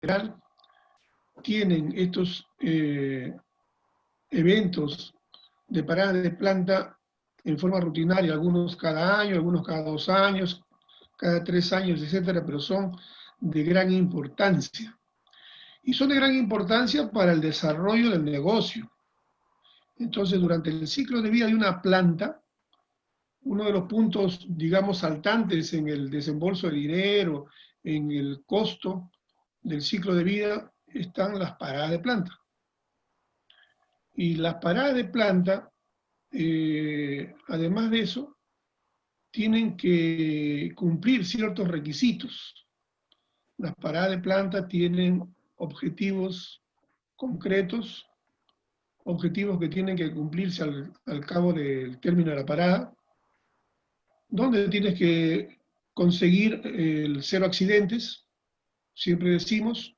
general tienen estos eventos de parada de planta en forma rutinaria, algunos cada año, algunos cada 2 años, cada 3 años, etcétera, pero son de gran importancia. Y son de gran importancia para el desarrollo del negocio. Entonces, durante el ciclo de vida de una planta, uno de los puntos, digamos, saltantes en el desembolso de dinero, en el costo del ciclo de vida, están las paradas de planta. Y las paradas de planta, además de eso, tienen que cumplir ciertos requisitos. Las paradas de planta tienen objetivos concretos, objetivos que tienen que cumplirse al cabo del término de la parada, donde tienes que conseguir el 0 accidentes. Siempre decimos,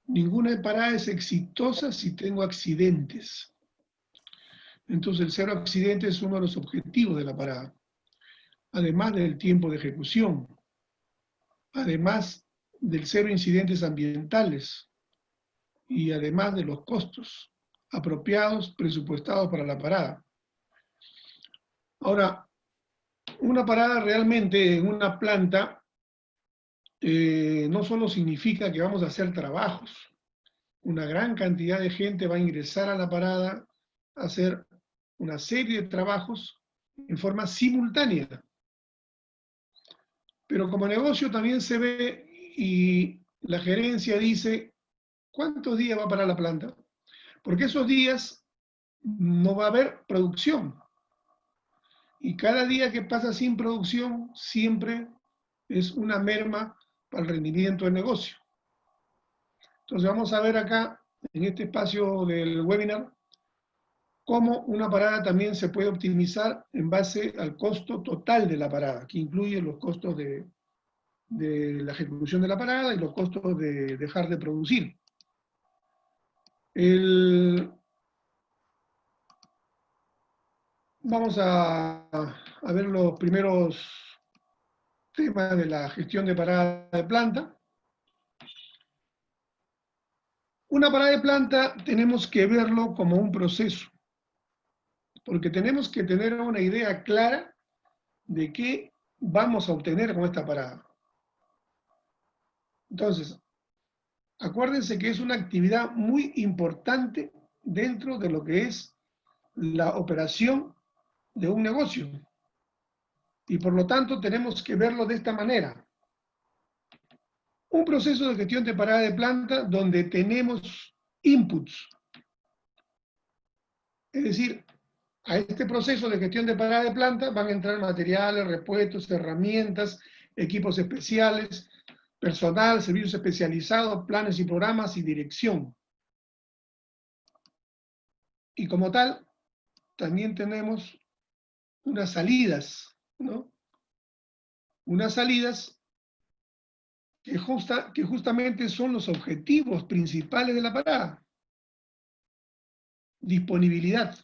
ninguna parada es exitosa si tengo accidentes. Entonces el 0 accidentes es uno de los objetivos de la parada, además del tiempo de ejecución, además del 0 incidentes ambientales y además de los costos apropiados, presupuestados para la parada. Ahora, una parada realmente en una planta no solo significa que vamos a hacer trabajos. Una gran cantidad de gente va a ingresar a la parada a hacer una serie de trabajos en forma simultánea. Pero como negocio también se ve y la gerencia dice, ¿cuántos días va para la planta? Porque esos días no va a haber producción. Y cada día que pasa sin producción siempre es una merma para el rendimiento del negocio. Entonces vamos a ver acá, en este espacio del webinar, cómo una parada también se puede optimizar en base al costo total de la parada, que incluye los costos de la ejecución de la parada y los costos de dejar de producir. Vamos a ver los primeros temas de la gestión de parada de planta. Una parada de planta tenemos que verlo como un proceso, porque tenemos que tener una idea clara de qué vamos a obtener con esta parada. Entonces, acuérdense que es una actividad muy importante dentro de lo que es la operación de un negocio. Y por lo tanto tenemos que verlo de esta manera. Un proceso de gestión de parada de planta donde tenemos inputs. Es decir, a este proceso de gestión de parada de planta van a entrar materiales, repuestos, herramientas, equipos especiales, personal, servicios especializados, planes y programas y dirección. Y como tal, también tenemos unas salidas, ¿no? Unas salidas que justamente son los objetivos principales de la parada. Disponibilidad.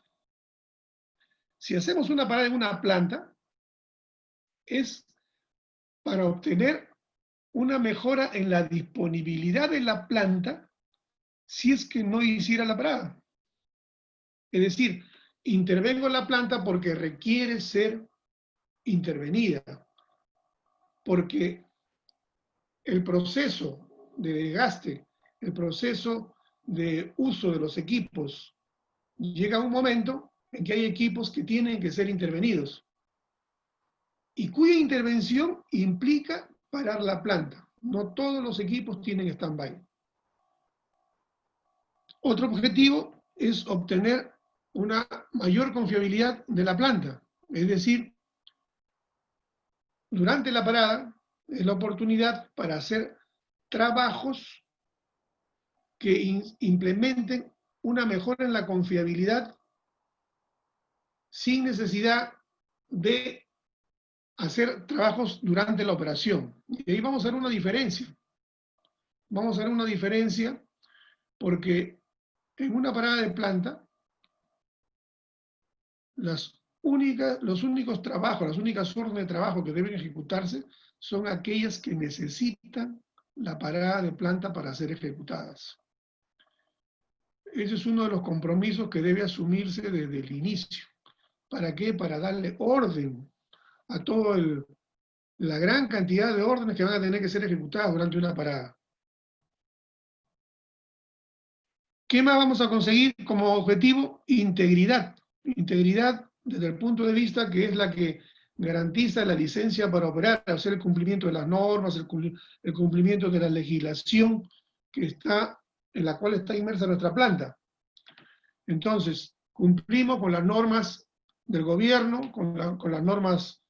Si hacemos una parada en una planta, es para obtener una mejora en la disponibilidad de la planta si es que no hiciera la parada. Es decir, intervengo en la planta porque requiere ser intervenida, porque el proceso de desgaste, el proceso de uso de los equipos, llega a un momento en que hay equipos que tienen que ser intervenidos y cuya intervención implica parar la planta. No todos los equipos tienen stand-by. Otro objetivo es obtener una mayor confiabilidad de la planta, es decir, durante la parada es la oportunidad para hacer trabajos que implementen una mejora en la confiabilidad sin necesidad de hacer trabajos durante la operación. Y ahí vamos a ver una diferencia. Vamos a ver una diferencia porque en una parada de planta, los únicos trabajos, las únicas órdenes de trabajo que deben ejecutarse son aquellas que necesitan la parada de planta para ser ejecutadas. Ese es uno de los compromisos que debe asumirse desde el inicio. ¿Para qué? Para darle orden a toda la gran cantidad de órdenes que van a tener que ser ejecutadas durante una parada. ¿Qué más vamos a conseguir como objetivo? Integridad. Integridad desde el punto de vista que es la que garantiza la licencia para operar, hacer el cumplimiento de las normas, el cumplimiento de la legislación en la cual está inmersa nuestra planta. Entonces, cumplimos con las normas del gobierno, con las normas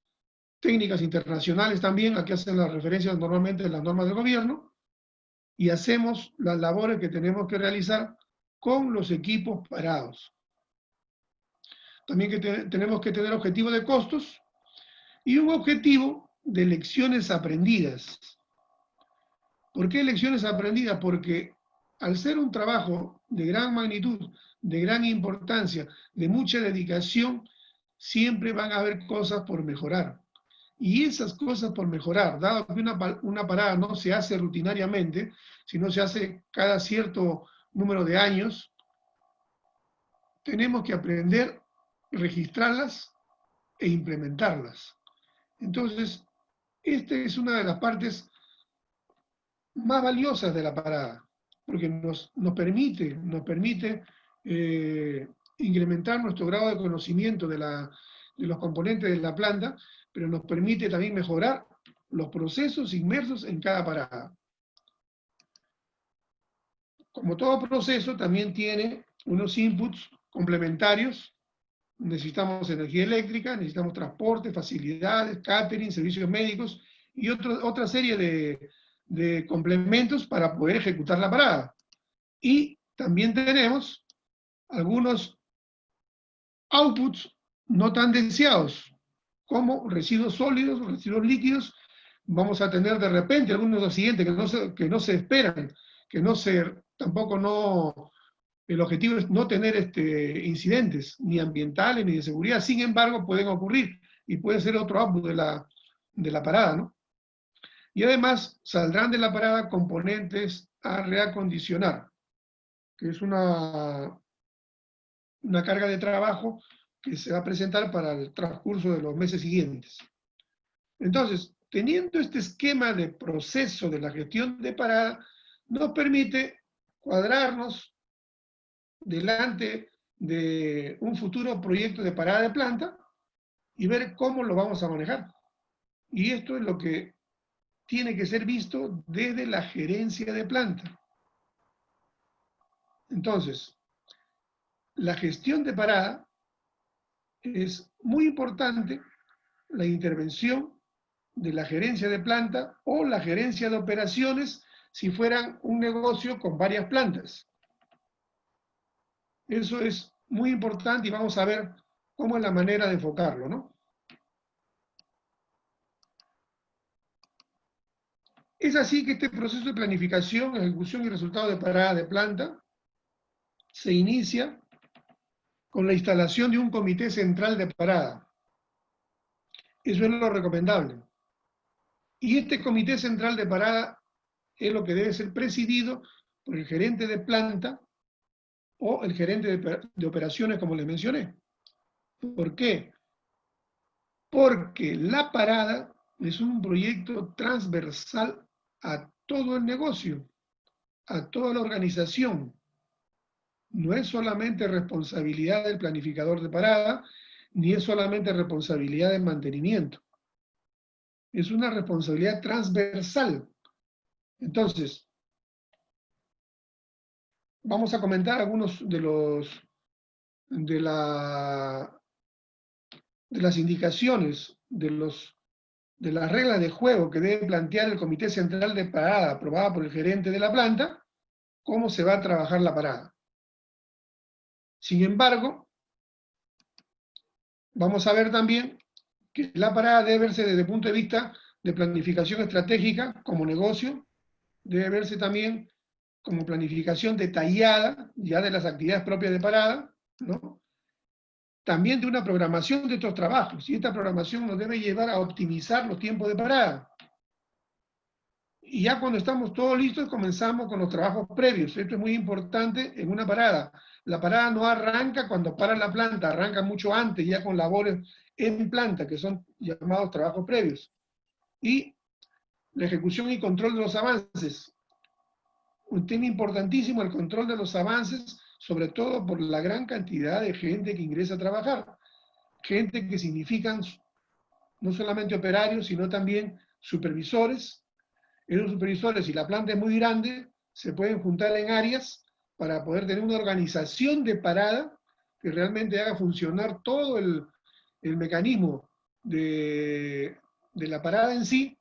técnicas internacionales también, aquí hacen las referencias normalmente de las normas del gobierno, y hacemos las labores que tenemos que realizar con los equipos parados. También tenemos que tener objetivo de costos y un objetivo de lecciones aprendidas. ¿Por qué lecciones aprendidas? Porque al ser un trabajo de gran magnitud, de gran importancia, de mucha dedicación, siempre van a haber cosas por mejorar. Y esas cosas por mejorar, dado que una parada no se hace rutinariamente, sino se hace cada cierto número de años, tenemos que aprender, registrarlas e implementarlas. Entonces, esta es una de las partes más valiosas de la parada, porque nos permite incrementar nuestro grado de conocimiento de los componentes de la planta, pero nos permite también mejorar los procesos inmersos en cada parada. Como todo proceso, también tiene unos inputs complementarios. Necesitamos energía eléctrica, necesitamos transporte, facilidades, catering, servicios médicos y otra serie de complementos para poder ejecutar la parada. Y también tenemos algunos outputs no tan deseados, como residuos sólidos, residuos líquidos. Vamos a tener de repente algunos accidentes que no se esperan, el objetivo es no tener incidentes, ni ambientales, ni de seguridad. Sin embargo, pueden ocurrir y puede ser otro output de la parada, ¿no? Y además, saldrán de la parada componentes a reacondicionar, que es una carga de trabajo que se va a presentar para el transcurso de los meses siguientes. Entonces, teniendo este esquema de proceso de la gestión de parada, nos permite cuadrarnos delante de un futuro proyecto de parada de planta y ver cómo lo vamos a manejar. Y esto es lo que tiene que ser visto desde la gerencia de planta. Entonces, la gestión de parada es muy importante, la intervención de la gerencia de planta o la gerencia de operaciones si fueran un negocio con varias plantas. Eso es muy importante y vamos a ver cómo es la manera de enfocarlo, ¿no? Es así que este proceso de planificación, ejecución y resultado de parada de planta se inicia con la instalación de un comité central de parada. Eso es lo recomendable. Y este comité central de parada es lo que debe ser presidido por el gerente de planta o el gerente de operaciones, como les mencioné. ¿Por qué? Porque la parada es un proyecto transversal a todo el negocio, a toda la organización. No es solamente responsabilidad del planificador de parada, ni es solamente responsabilidad de mantenimiento. Es una responsabilidad transversal. Entonces, vamos a comentar algunos de las indicaciones, de las reglas de juego que debe plantear el Comité Central de Parada, aprobada por el gerente de la planta, cómo se va a trabajar la parada. Sin embargo, vamos a ver también que la parada debe verse desde el punto de vista de planificación estratégica como negocio, debe verse también como planificación detallada ya de las actividades propias de parada, ¿no? También de una programación de estos trabajos, y esta programación nos debe llevar a optimizar los tiempos de parada. y ya cuando estamos todos listos, comenzamos con los trabajos previos. Esto es muy importante en una parada. La parada no arranca cuando para la planta, arranca mucho antes, ya con labores en planta, que son llamados trabajos previos. Y la ejecución y control de los avances. Un tema importantísimo, el control de los avances, sobre todo por la gran cantidad de gente que ingresa a trabajar. Gente que significan no solamente operarios, sino también supervisores. Esos supervisores, si la planta es muy grande, se pueden juntar en áreas para poder tener una organización de parada que realmente haga funcionar todo el mecanismo de la parada en sí,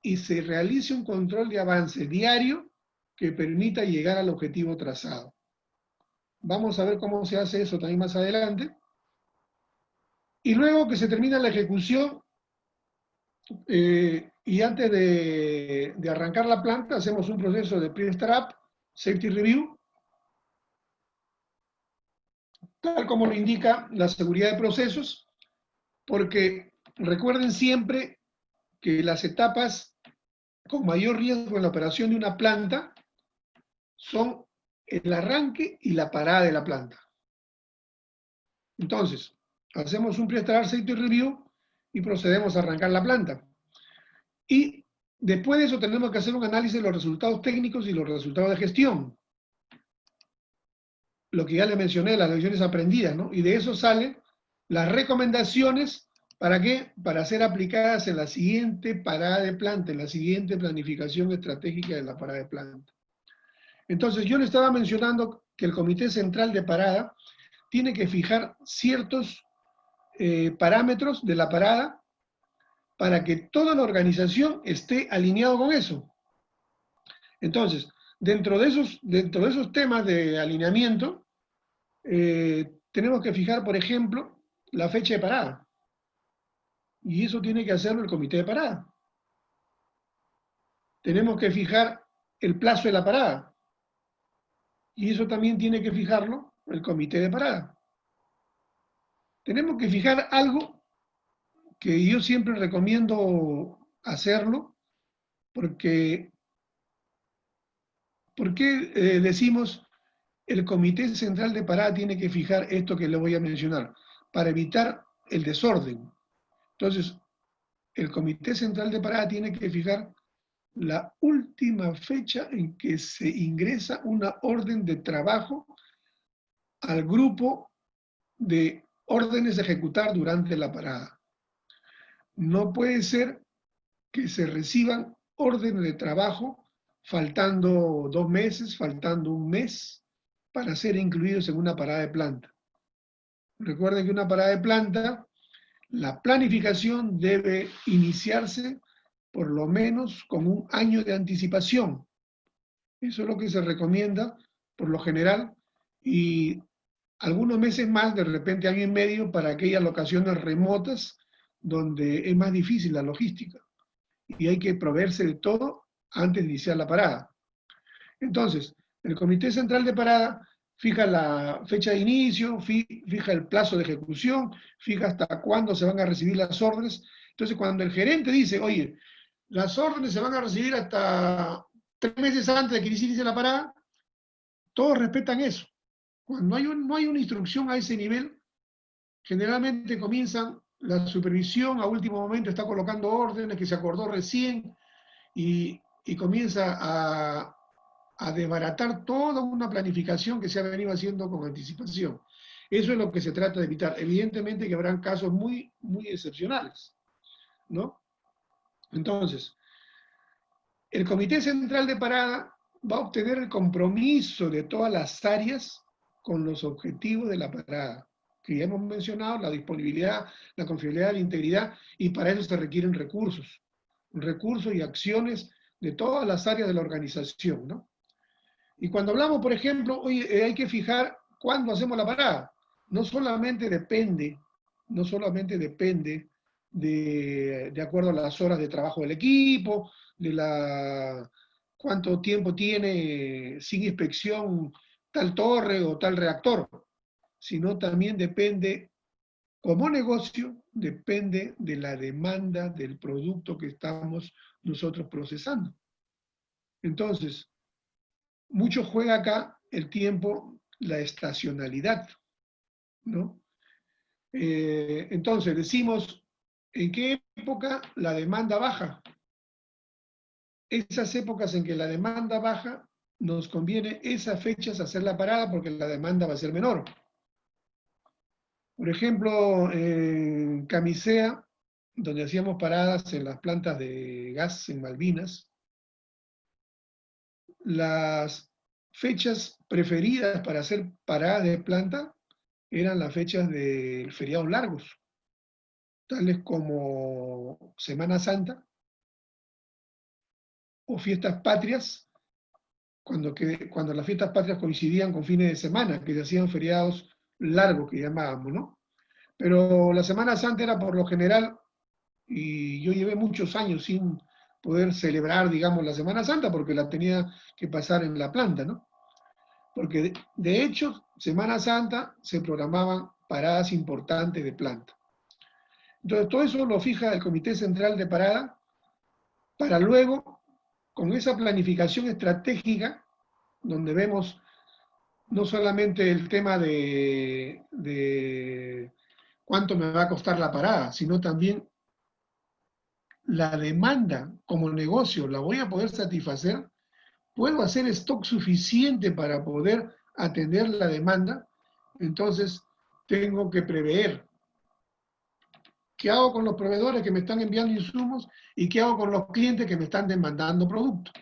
y se realice un control de avance diario que permita llegar al objetivo trazado. Vamos a ver cómo se hace eso también más adelante. Y luego que se termina la ejecución, y antes de arrancar la planta, hacemos un proceso de pre-startup, safety review, tal como lo indica la seguridad de procesos, porque recuerden siempre que las etapas con mayor riesgo en la operación de una planta son el arranque y la parada de la planta. Entonces, hacemos un pre-startup safety review y procedemos a arrancar la planta. Y después de eso tenemos que hacer un análisis de los resultados técnicos y los resultados de gestión. Lo que ya le mencioné, las lecciones aprendidas, ¿no? Y de eso salen las recomendaciones, ¿para qué? Para ser aplicadas en la siguiente parada de planta, en la siguiente planificación estratégica de la parada de planta. Entonces, yo le estaba mencionando que el Comité Central de Parada tiene que fijar ciertos parámetros de la parada para que toda la organización esté alineado con eso. Entonces, dentro de esos temas de alineamiento, tenemos que fijar, por ejemplo, la fecha de parada. Y eso tiene que hacerlo el comité de parada. Tenemos que fijar el plazo de la parada. Y eso también tiene que fijarlo el comité de parada. Tenemos que fijar algo que yo siempre recomiendo hacerlo, porque ¿por qué decimos el Comité Central de Parada tiene que fijar esto que le voy a mencionar? Para evitar el desorden. Entonces, el Comité Central de Parada tiene que fijar la última fecha en que se ingresa una orden de trabajo al grupo de órdenes a ejecutar durante la parada. No puede ser que se reciban órdenes de trabajo faltando 2 meses, faltando 1 mes, para ser incluidos en una parada de planta. Recuerden que una parada de planta, la planificación debe iniciarse por lo menos con 1 año de anticipación. Eso es lo que se recomienda por lo general, y algunos meses más, de repente 1 año y medio, para aquellas locaciones remotas donde es más difícil la logística y hay que proveerse de todo antes de iniciar la parada. Entonces, el Comité Central de Parada fija la fecha de inicio, fija el plazo de ejecución, fija hasta cuándo se van a recibir las órdenes. Entonces, cuando el gerente dice, oye, las órdenes se van a recibir hasta 3 meses antes de que inicie la parada, todos respetan eso. Cuando no hay una instrucción a ese nivel, generalmente comienzan la supervisión, a último momento está colocando órdenes que se acordó recién y comienza a desbaratar toda una planificación que se ha venido haciendo con anticipación. Eso es lo que se trata de evitar. Evidentemente que habrán casos muy, muy excepcionales, ¿no? Entonces, el Comité Central de Parada va a obtener el compromiso de todas las áreas con los objetivos de la parada, que ya hemos mencionado, la disponibilidad, la confiabilidad, la integridad, y para eso se requieren recursos y acciones de todas las áreas de la organización, ¿no? Y cuando hablamos, por ejemplo, hoy hay que fijar cuándo hacemos la parada. No solamente depende de acuerdo a las horas de trabajo del equipo, cuánto tiempo tiene sin inspección tal torre o tal reactor, sino también depende, como negocio, depende de la demanda del producto que estamos nosotros procesando. Entonces, mucho juega acá el tiempo, la estacionalidad, ¿no? Entonces, decimos, ¿en qué época la demanda baja? Esas épocas en que la demanda baja, nos conviene esas fechas hacer la parada porque la demanda va a ser menor. Por ejemplo, en Camisea, donde hacíamos paradas en las plantas de gas en Malvinas, las fechas preferidas para hacer paradas de planta eran las fechas de feriados largos, tales como Semana Santa o fiestas patrias, cuando las fiestas patrias coincidían con fines de semana, que se hacían feriados largos, que llamábamos, ¿no? Pero la Semana Santa era por lo general, y yo llevé muchos años sin poder celebrar, digamos, la Semana Santa, porque la tenía que pasar en la planta, ¿no? Porque de hecho, Semana Santa se programaban paradas importantes de planta. Entonces, todo eso lo fija el Comité Central de Parada para luego, con esa planificación estratégica, donde vemos no solamente el tema de cuánto me va a costar la parada, sino también la demanda como negocio, ¿la voy a poder satisfacer? ¿Puedo hacer stock suficiente para poder atender la demanda? Entonces, tengo que prever qué hago con los proveedores que me están enviando insumos y qué hago con los clientes que me están demandando productos.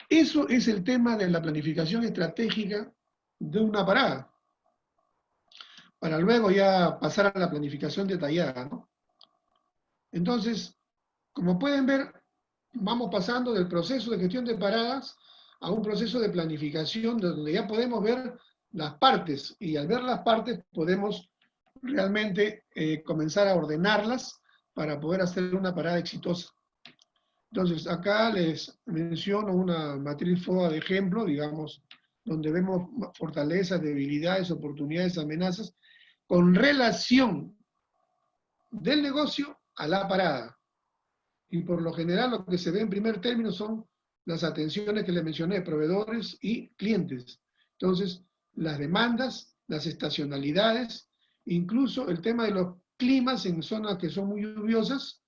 Eso es el tema de la planificación estratégica de una parada, para luego ya pasar a la planificación detallada, ¿no? Entonces, como pueden ver, vamos pasando del proceso de gestión de paradas a un proceso de planificación donde ya podemos ver las partes y al ver las partes podemos realmente comenzar a ordenarlas para poder hacer una parada exitosa. Entonces, acá les menciono una matriz FODA de ejemplo, digamos, donde vemos fortalezas, debilidades, oportunidades, amenazas, con relación del negocio a la parada. Y por lo general lo que se ve en primer término son las atenciones que les mencioné, proveedores y clientes. Entonces, las demandas, las estacionalidades, incluso el tema de los climas en zonas que son muy lluviosas,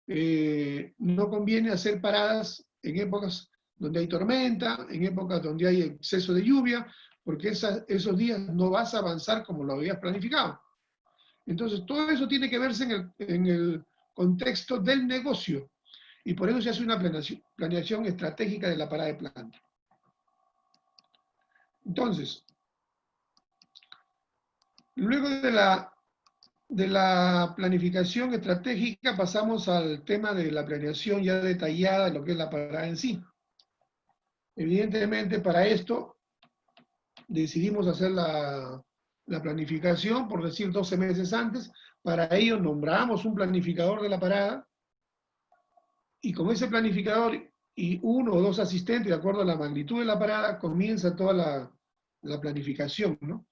no conviene hacer paradas en épocas donde hay tormenta, en épocas donde hay exceso de lluvia, porque esos días no vas a avanzar como lo habías planificado. Entonces, todo eso tiene que verse en el contexto del negocio y por eso se hace una planeación estratégica de la parada de planta. Entonces, luego de la planificación estratégica pasamos al tema de la planeación ya detallada de lo que es la parada en sí. Evidentemente, para esto decidimos hacer la planificación, por decir 12 meses antes. Para ello nombramos un planificador de la parada y con ese planificador y uno o dos asistentes, de acuerdo a la magnitud de la parada, comienza toda la planificación, ¿no?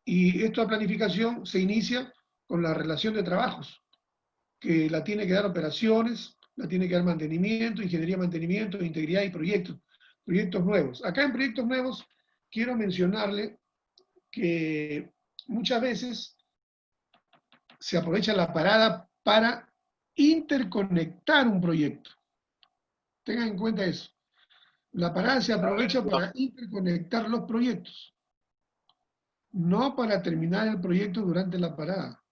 Y esta planificación se inicia con la relación de trabajos, que la tiene que dar operaciones, la tiene que dar mantenimiento, ingeniería, mantenimiento, integridad y proyectos nuevos. Acá en proyectos nuevos quiero mencionarle que muchas veces se aprovecha la parada para interconectar un proyecto. Tengan en cuenta eso. La parada se aprovecha para interconectar los proyectos, no para terminar el proyecto durante la parada.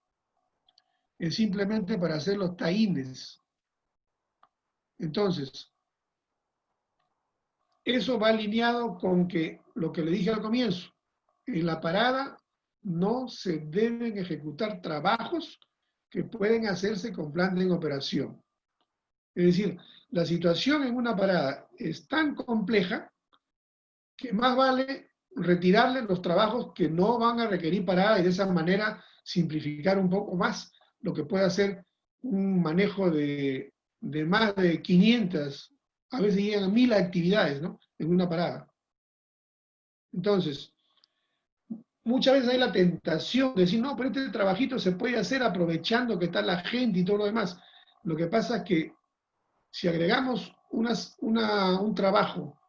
Es simplemente para hacer los tie-ins. Entonces, eso va alineado con que lo que le dije al comienzo, en la parada no se deben ejecutar trabajos que pueden hacerse con plan de operación. Es decir, la situación en una parada es tan compleja que más vale retirarle los trabajos que no van a requerir parada y de esa manera simplificar un poco más lo que puede hacer un manejo de más de 500, a veces llegan a 1000 actividades, ¿no? En una parada. Entonces, muchas veces hay la tentación de decir, no, pero este trabajito se puede hacer aprovechando que está la gente y todo lo demás. Lo que pasa es que Si agregamos un trabajo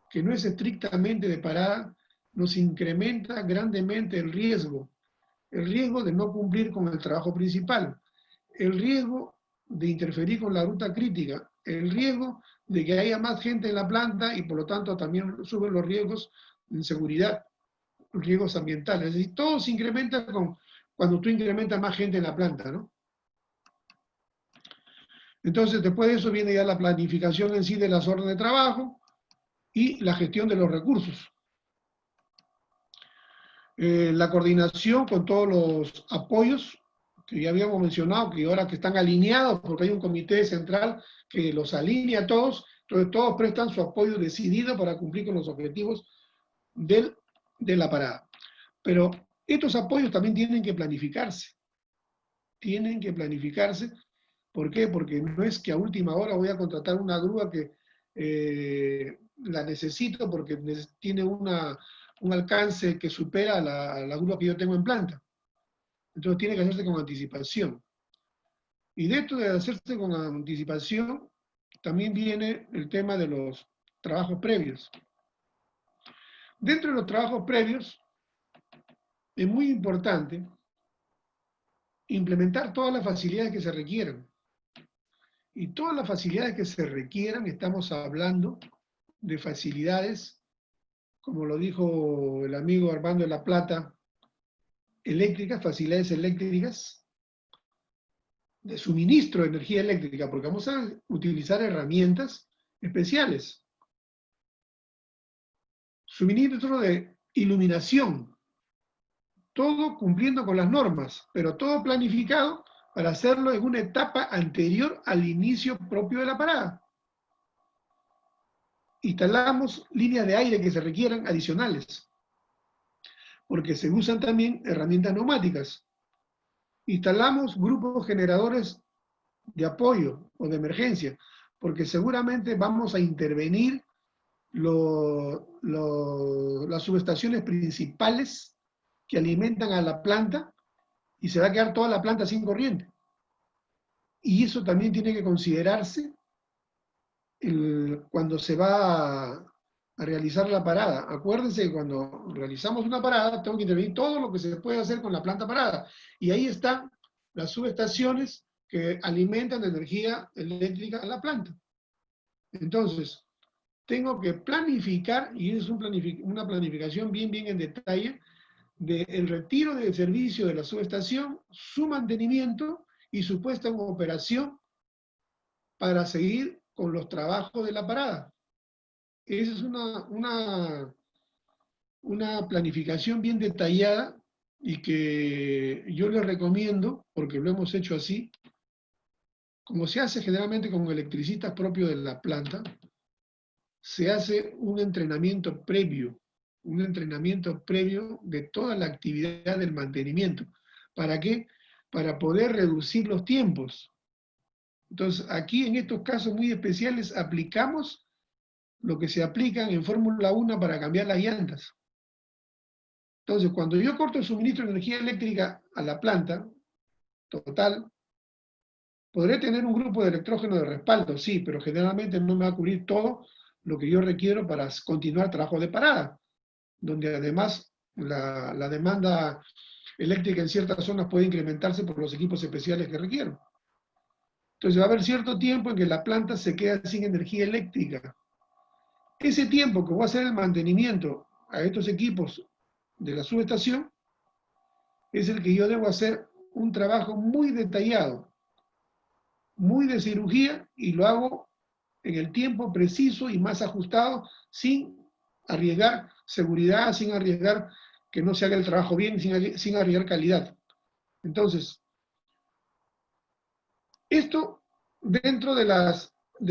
que no es estrictamente de parada, nos incrementa grandemente el riesgo de no cumplir con el trabajo principal, el riesgo de interferir con la ruta crítica, el riesgo de que haya más gente en la planta y por lo tanto también suben los riesgos de seguridad, riesgos ambientales. Es decir, todo se incrementa cuando tú incrementas más gente en la planta, ¿no? Entonces, después de eso viene ya la planificación en sí de las órdenes de trabajo y la gestión de los recursos. La coordinación con todos los apoyos que ya habíamos mencionado, que ahora que están alineados, porque hay un comité central que los alinea a todos, entonces todos prestan su apoyo decidido para cumplir con los objetivos de la parada. Pero estos apoyos también tienen que planificarse. Tienen que planificarse. ¿Por qué? Porque no es que a última hora voy a contratar una grúa que la necesito porque tiene un alcance que supera la grúa que yo tengo en planta. Entonces tiene que hacerse con anticipación. Y de esto de hacerse con anticipación, también viene el tema de los trabajos previos. Dentro de los trabajos previos, es muy importante implementar todas las facilidades que se requieran. Y todas las facilidades que se requieran, estamos hablando de facilidades, como lo dijo el amigo Armando de la Plata, eléctricas, facilidades eléctricas, de suministro de energía eléctrica, porque vamos a utilizar herramientas especiales. Suministro de iluminación, todo cumpliendo con las normas, pero todo planificado para hacerlo en una etapa anterior al inicio propio de la parada. Instalamos líneas de aire que se requieran adicionales, porque se usan también herramientas neumáticas. Instalamos grupos generadores de apoyo o de emergencia, porque seguramente vamos a intervenir las subestaciones principales que alimentan a la planta y se va a quedar toda la planta sin corriente. Y eso también tiene que considerarse cuando se va a realizar la parada. Acuérdense que cuando realizamos una parada, tengo que intervenir todo lo que se puede hacer con la planta parada. Y ahí están las subestaciones que alimentan de energía eléctrica a la planta. Entonces, tengo que planificar, y es una planificación bien en detalle, del retiro de servicio de la subestación, su mantenimiento y su puesta en operación para seguir con los trabajos de la parada. Esa es una planificación bien detallada y que yo les recomiendo, porque lo hemos hecho así, como se hace generalmente con electricistas propios de la planta, se hace un entrenamiento previo de toda la actividad del mantenimiento. ¿Para qué? Para poder reducir los tiempos. Entonces, aquí en estos casos muy especiales aplicamos lo que se aplican en Fórmula 1 para cambiar las llantas. Entonces, cuando yo corto el suministro de energía eléctrica a la planta, total, podré tener un grupo de electrógeno de respaldo, sí, pero generalmente no me va a cubrir todo lo que yo requiero para continuar trabajo de parada, donde además la demanda eléctrica en ciertas zonas puede incrementarse por los equipos especiales que requiero. Entonces va a haber cierto tiempo en que la planta se queda sin energía eléctrica. Ese tiempo que voy a hacer el mantenimiento a estos equipos de la subestación es el que yo debo hacer un trabajo muy detallado, muy de cirugía, y lo hago en el tiempo preciso y más ajustado, sin arriesgar seguridad, sin arriesgar que no se haga el trabajo bien, sin arriesgar calidad. Entonces, esto dentro de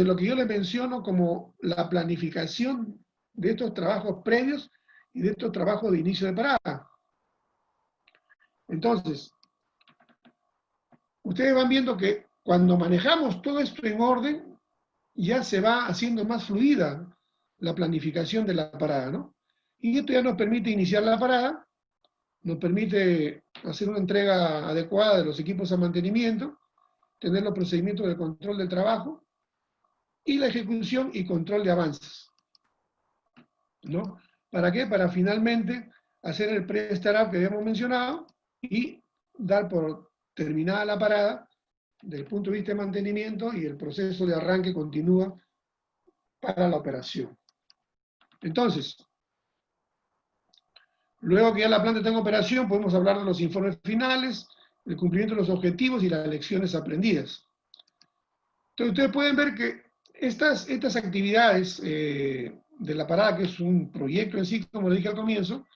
lo que yo les menciono como la planificación de estos trabajos previos y de estos trabajos de inicio de parada. Entonces, ustedes van viendo que cuando manejamos todo esto en orden, ya se va haciendo más fluida la planificación de la parada, ¿no? Y esto ya nos permite iniciar la parada, nos permite hacer una entrega adecuada de los equipos a mantenimiento, tener los procedimientos de control del trabajo, y la ejecución y control de avances, ¿no? ¿Para qué? Para finalmente hacer el pre-startup que habíamos mencionado y dar por terminada la parada desde el punto de vista de mantenimiento, y el proceso de arranque continúa para la operación. Entonces, luego que ya la planta está en operación, podemos hablar de los informes finales, el cumplimiento de los objetivos y las lecciones aprendidas. Entonces, ustedes pueden ver que estas actividades de la parada, que es un proyecto en sí, como le dije al comienzo,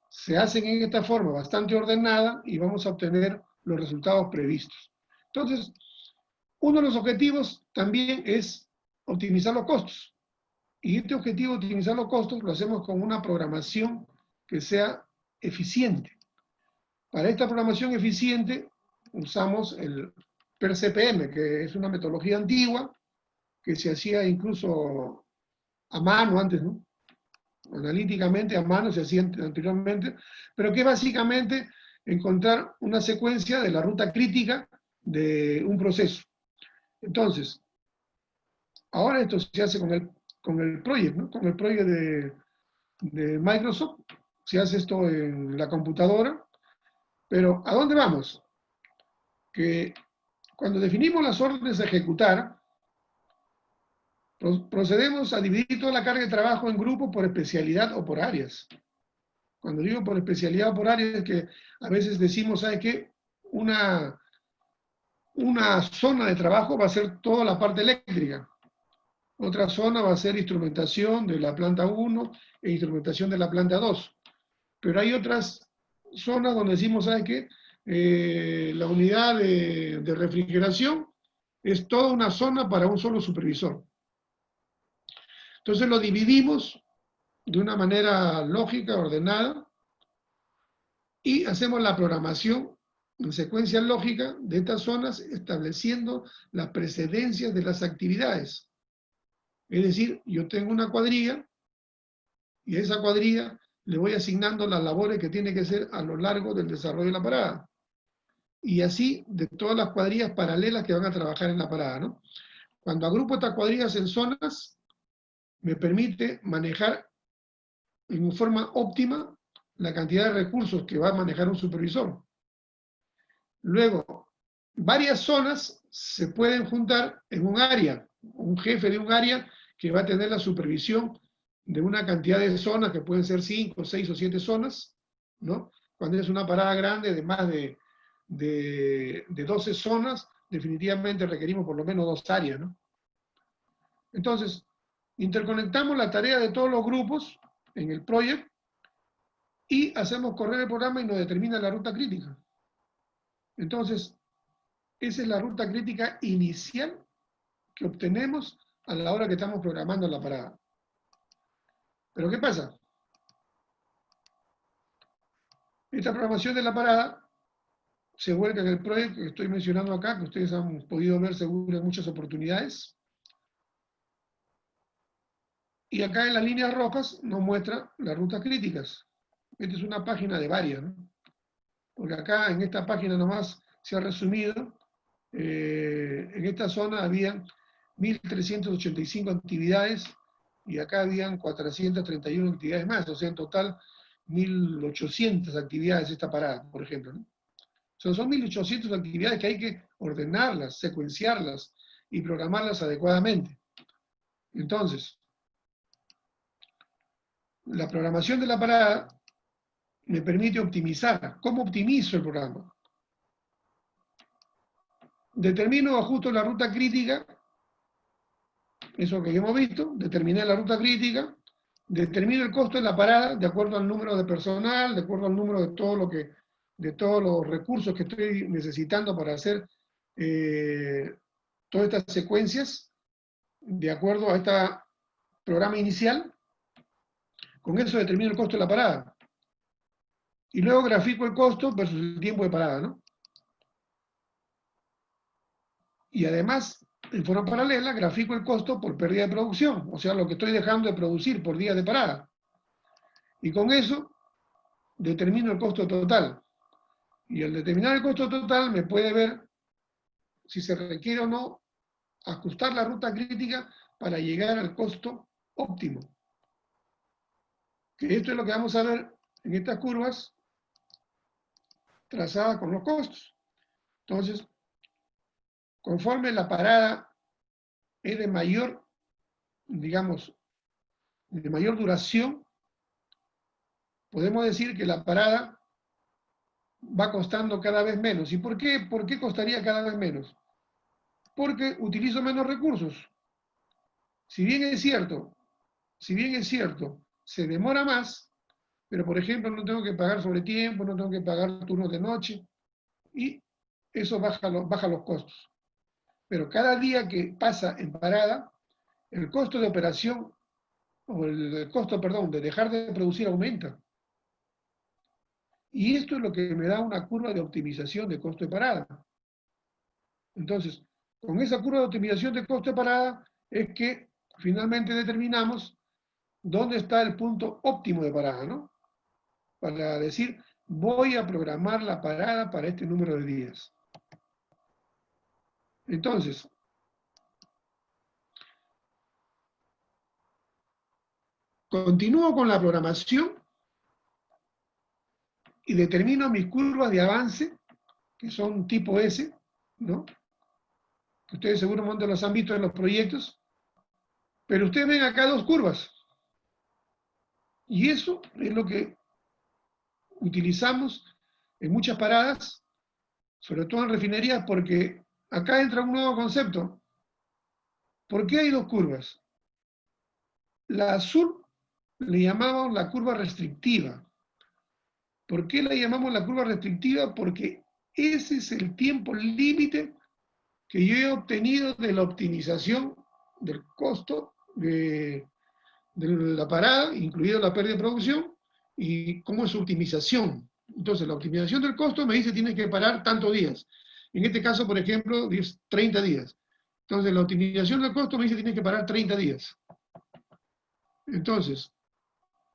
se hacen en esta forma bastante ordenada y vamos a obtener los resultados previstos. Entonces, uno de los objetivos también es optimizar los costos. Y este objetivo de optimizar los costos lo hacemos con una programación que sea eficiente. Para esta programación eficiente usamos el PER-CPM, que es una metodología antigua que se hacía incluso a mano antes, ¿no? Analíticamente a mano se hacía anteriormente, pero que básicamente encontrar una secuencia de la ruta crítica de un proceso. Entonces, ahora esto se hace con el project, ¿no? Con el project de Microsoft, se hace esto en la computadora, pero ¿a dónde vamos? Que cuando definimos las órdenes a ejecutar, procedemos a dividir toda la carga de trabajo en grupos por especialidad o por áreas. Cuando digo por especialidad o por áreas, es que a veces decimos, ¿sabe qué? Una zona de trabajo va a ser toda la parte eléctrica. Otra zona va a ser instrumentación de la planta 1 e instrumentación de la planta 2. Pero hay otras zonas donde decimos, ¿sabe qué? La unidad de refrigeración es toda una zona para un solo supervisor. Entonces lo dividimos de una manera lógica, ordenada, y hacemos la programación en secuencia lógica de estas zonas, estableciendo las precedencias de las actividades. Es decir, yo tengo una cuadrilla, y a esa cuadrilla le voy asignando las labores que tiene que hacer a lo largo del desarrollo de la parada. Y así de todas las cuadrillas paralelas que van a trabajar en la parada, ¿no? Cuando agrupo estas cuadrillas en zonas, me permite manejar en forma óptima la cantidad de recursos que va a manejar un supervisor. Luego, varias zonas se pueden juntar en un área, un jefe de un área que va a tener la supervisión de una cantidad de zonas, que pueden ser 5, 6 o 7 zonas, ¿no? Cuando es una parada grande de más de 12 zonas, definitivamente requerimos por lo menos 2 áreas, ¿no? Entonces, interconectamos la tarea de todos los grupos en el proyecto y hacemos correr el programa y nos determina la ruta crítica. Entonces, esa es la ruta crítica inicial que obtenemos a la hora que estamos programando la parada. Pero ¿qué pasa? Esta programación de la parada se vuelca en el proyecto que estoy mencionando acá, que ustedes han podido ver seguro en muchas oportunidades. Y acá en las líneas rojas nos muestra las rutas críticas. Esta es una página de varias, ¿no? Porque acá en esta página nomás se ha resumido, en esta zona habían 1.385 actividades y acá habían 431 actividades más, o sea, en total 1.800 actividades esta parada, por ejemplo, ¿no? O sea, son 1.800 actividades que hay que ordenarlas, secuenciarlas y programarlas adecuadamente. Entonces, la programación de la parada me permite optimizar. ¿Cómo optimizo el programa? Determino o ajusto la ruta crítica, eso que ya hemos visto, determiné la ruta crítica, determino el costo de la parada de acuerdo al número de personal, de acuerdo al número de todos los recursos que estoy necesitando para hacer todas estas secuencias, de acuerdo a este programa inicial. Con eso determino el costo de la parada. Y luego grafico el costo versus el tiempo de parada, ¿no? Y además, en forma paralela, grafico el costo por pérdida de producción, o sea, lo que estoy dejando de producir por día de parada. Y con eso determino el costo total. Y al determinar el costo total me puede ver si se requiere o no ajustar la ruta crítica para llegar al costo óptimo. Que esto es lo que vamos a ver en estas curvas trazadas con los costos. Entonces, conforme la parada es de mayor, digamos, de mayor duración, podemos decir que la parada va costando cada vez menos. ¿Y por qué? ¿Por qué costaría cada vez menos? Porque utilizo menos recursos. Si bien es cierto, se demora más, pero por ejemplo no tengo que pagar sobre tiempo, no tengo que pagar turnos de noche, y eso baja los costos. Pero cada día que pasa en parada, el costo de operación, o el costo, perdón, de dejar de producir aumenta. Y esto es lo que me da una curva de optimización de costo de parada. Entonces, con esa curva de optimización de costo de parada es que finalmente determinamos dónde está el punto óptimo de parada, ¿no? Para decir, voy a programar la parada para este número de días. Entonces, continúo con la programación y determino mis curvas de avance, que son tipo S, ¿no? Ustedes seguramente los han visto en los proyectos, pero ustedes ven acá dos curvas. Y eso es lo que utilizamos en muchas paradas, sobre todo en refinerías, porque acá entra un nuevo concepto. ¿Por qué hay dos curvas? La azul le llamamos la curva restrictiva. ¿Por qué la llamamos la curva restrictiva? Porque ese es el tiempo límite que yo he obtenido de la optimización del costo de la parada, incluido la pérdida de producción, y cómo es su optimización. Entonces, la optimización del costo me dice tiene que parar tantos días. En este caso, por ejemplo, 30 días. Entonces, la optimización del costo me dice tiene que parar 30 días. Entonces,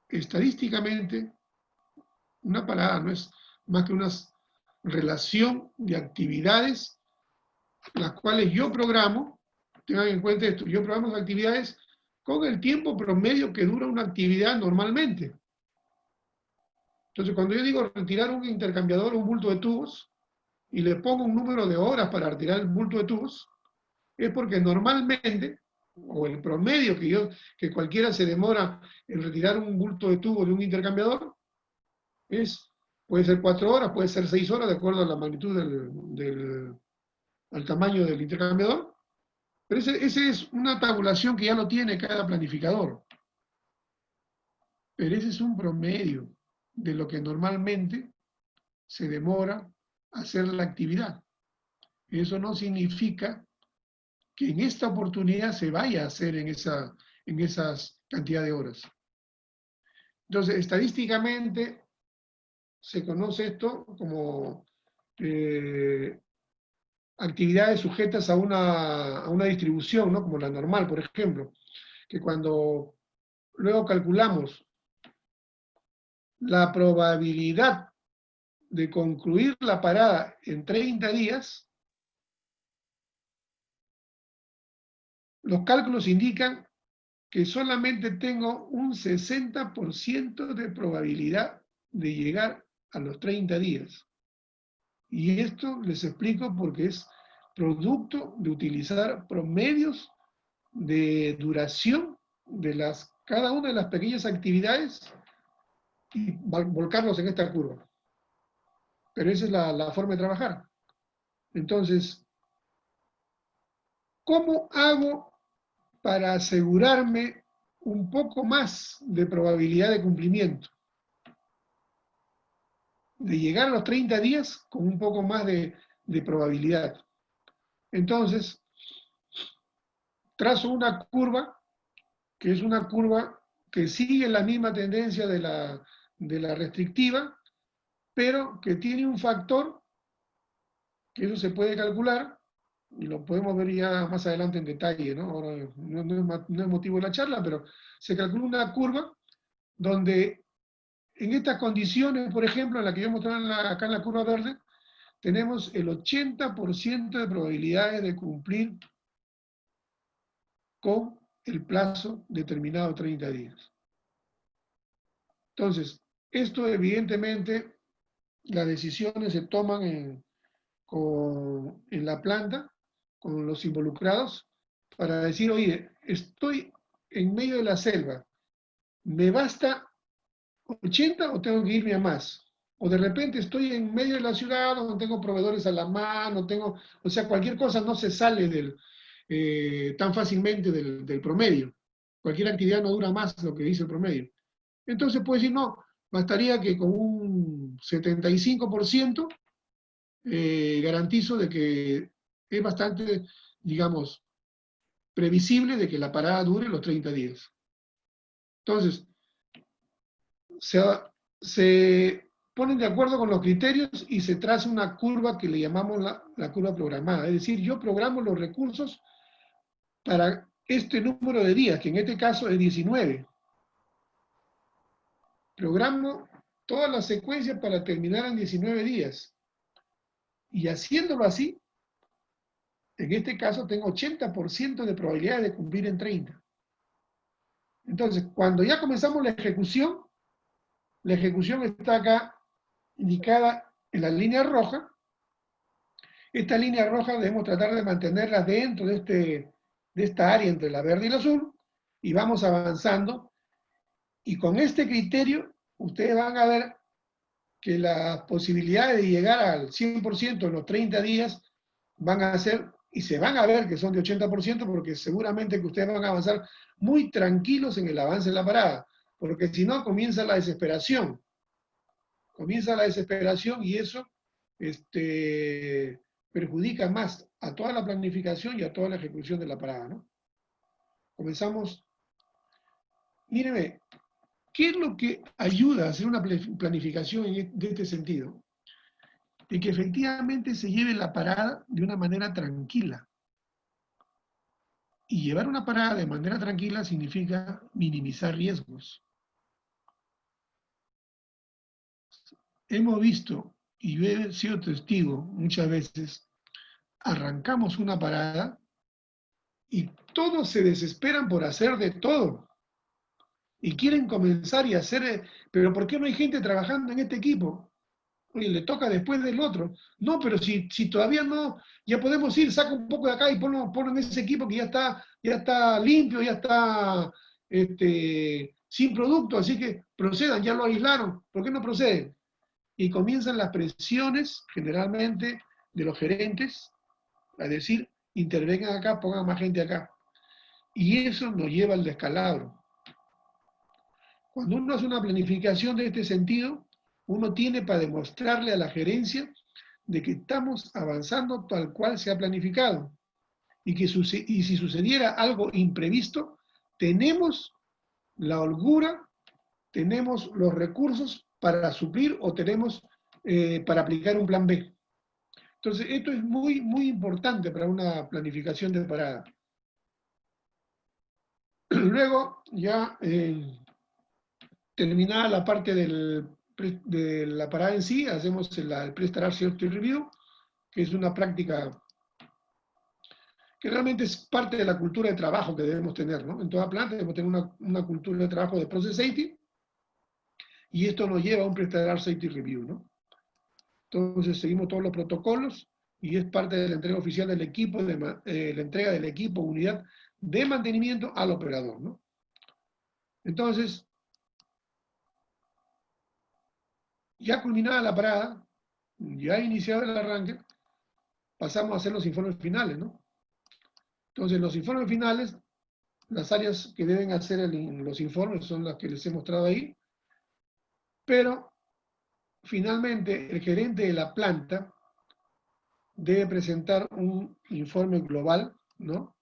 estadísticamente, una parada no es más que una relación de actividades, las cuales yo programo, tengan en cuenta esto, yo programo las actividades con el tiempo promedio que dura una actividad normalmente. Entonces, cuando yo digo retirar un intercambiador o un bulto de tubos, y le pongo un número de horas para retirar el bulto de tubos, es porque normalmente, o el promedio que cualquiera se demora en retirar un bulto de tubo de un intercambiador, puede ser 4 horas, puede ser 6 horas, de acuerdo a la magnitud al tamaño del intercambiador. Pero ese es una tabulación que ya lo tiene cada planificador. Pero ese es un promedio de lo que normalmente se demora hacer la actividad. Eso no significa que en esta oportunidad se vaya a hacer en esas cantidad de horas. Entonces, estadísticamente se conoce esto como actividades sujetas a una distribución, ¿no? Como la normal, por ejemplo, que cuando luego calculamos la probabilidad de concluir la parada en 30 días, los cálculos indican que solamente tengo un 60% de probabilidad de llegar a los 30 días. Y esto les explico porque es producto de utilizar promedios de duración de cada una de las pequeñas actividades y volcarlos en esta curva. Pero esa es la forma de trabajar. Entonces, ¿cómo hago para asegurarme un poco más de probabilidad de cumplimiento? De llegar a los 30 días con un poco más de probabilidad. Entonces, trazo una curva, que es una curva que sigue la misma tendencia de la restrictiva, pero que tiene un factor, que eso se puede calcular, y lo podemos ver ya más adelante en detalle, ¿no? Ahora no es motivo de la charla, pero se calcula una curva donde en estas condiciones, por ejemplo, en la que yo mostraba acá en la curva verde, tenemos el 80% de probabilidades de cumplir con el plazo determinado de 30 días. Entonces, esto evidentemente, las decisiones se toman en la planta, con los involucrados, para decir, oye, estoy en medio de la selva, ¿me basta 80 o tengo que irme a más? O de repente estoy en medio de la ciudad, donde tengo proveedores a la mano, o sea, cualquier cosa no se sale tan fácilmente del promedio. Cualquier actividad no dura más de lo que dice el promedio. Entonces puede decir, no, bastaría que con un 75% garantizo de que es bastante, digamos, previsible de que la parada dure los 30 días. Entonces, se ponen de acuerdo con los criterios y se traza una curva que le llamamos la curva programada. Es decir, yo programo los recursos para este número de días, que en este caso es 19. Programo toda la secuencia para terminar en 19 días. Y haciéndolo así, en este caso tengo 80% de probabilidad de cumplir en 30. Entonces, cuando ya comenzamos la ejecución está acá indicada en la línea roja. Esta línea roja debemos tratar de mantenerla dentro de esta área entre la verde y la azul, y vamos avanzando. Y con este criterio, ustedes van a ver que las posibilidades de llegar al 100% en los 30 días van a ser, y se van a ver que son de 80%, porque seguramente que ustedes van a avanzar muy tranquilos en el avance de la parada, porque si no comienza la desesperación. Comienza la desesperación y eso perjudica más a toda la planificación y a toda la ejecución de la parada, ¿no? Comenzamos. Míreme, ¿qué es lo que ayuda a hacer una planificación de este sentido? De que efectivamente se lleve la parada de una manera tranquila. Y llevar una parada de manera tranquila significa minimizar riesgos. Hemos visto, y yo he sido testigo muchas veces, arrancamos una parada y todos se desesperan por hacer de todo. Y quieren comenzar y hacer, pero ¿por qué no hay gente trabajando en este equipo? Oye, le toca después del otro. No, pero si todavía no, ya podemos ir, saca un poco de acá y ponlo en ese equipo que ya está limpio, ya está sin producto, así que procedan, ya lo aislaron. ¿Por qué no proceden? Y comienzan las presiones, generalmente, de los gerentes, a decir, intervengan acá, pongan más gente acá. Y eso nos lleva al descalabro. Cuando uno hace una planificación de este sentido, uno tiene para demostrarle a la gerencia de que estamos avanzando tal cual se ha planificado. Y si sucediera algo imprevisto, tenemos la holgura, tenemos los recursos para suplir o tenemos para aplicar un plan B. Entonces, esto es muy, muy importante para una planificación de parada. Luego, ya terminada la parte de la parada en sí, hacemos el Pre-Start Safety Review, que es una práctica que realmente es parte de la cultura de trabajo que debemos tener, ¿no? En toda planta debemos tener una cultura de trabajo de Process Safety, y esto nos lleva a un Pre-Start Safety Review, ¿no? Entonces seguimos todos los protocolos, y es parte de la entrega oficial del equipo, la entrega del equipo, unidad de mantenimiento al operador, ¿no? Entonces, ya culminada la parada, ya iniciado el arranque, pasamos a hacer los informes finales, ¿no? Entonces, los informes finales, las áreas que deben hacer los informes son las que les he mostrado ahí, pero finalmente el gerente de la planta debe presentar un informe global, ¿no?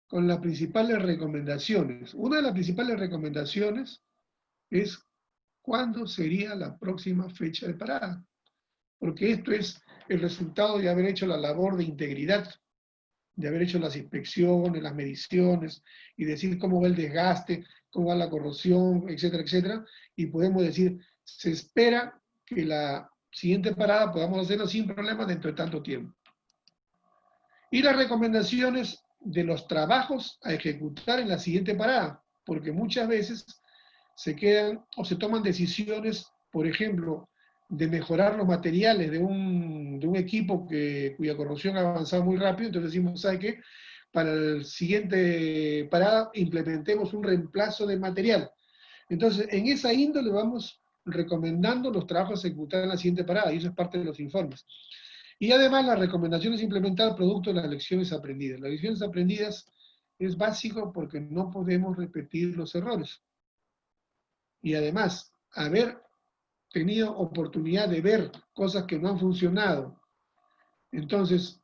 Con las principales recomendaciones. Una de las principales recomendaciones es cuándo sería la próxima fecha de parada, porque esto es el resultado de haber hecho la labor de integridad, de haber hecho las inspecciones, las mediciones, y decir cómo va el desgaste, cómo va la corrosión, etcétera, etcétera, y podemos decir, se espera que la siguiente parada podamos hacerlo sin problemas dentro de tanto tiempo. Y las recomendaciones de los trabajos a ejecutar en la siguiente parada, porque muchas veces se quedan o se toman decisiones, por ejemplo, de mejorar los materiales de un equipo cuya corrosión ha avanzado muy rápido, entonces decimos, ¿sabe qué? Para el siguiente parada implementemos un reemplazo de material. Entonces, en esa índole vamos recomendando los trabajos a ejecutar en la siguiente parada, y eso es parte de los informes. Y además la recomendación es implementar producto de las lecciones aprendidas. Las lecciones aprendidas es básico porque no podemos repetir los errores. Y además, haber tenido oportunidad de ver cosas que no han funcionado, entonces,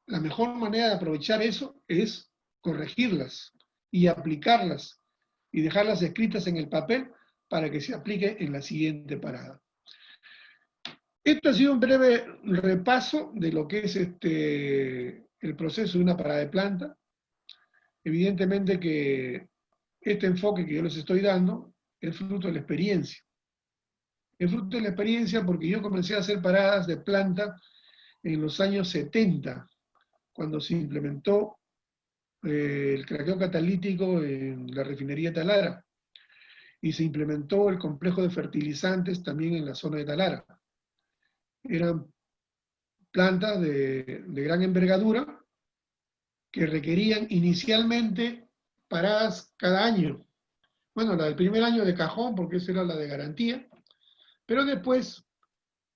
la mejor manera de aprovechar eso es corregirlas y aplicarlas y dejarlas escritas en el papel para que se aplique en la siguiente parada. Esto ha sido un breve repaso de lo que es el proceso de una parada de planta. Evidentemente que este enfoque que yo les estoy dando es fruto de la experiencia. Es fruto de la experiencia porque yo comencé a hacer paradas de planta en los años 70, cuando se implementó el craqueo catalítico en la refinería de Talara, y se implementó el complejo de fertilizantes también en la zona de Talara. Eran plantas de gran envergadura que requerían inicialmente paradas cada año. Bueno, la del primer año de cajón, porque esa era la de garantía, pero después,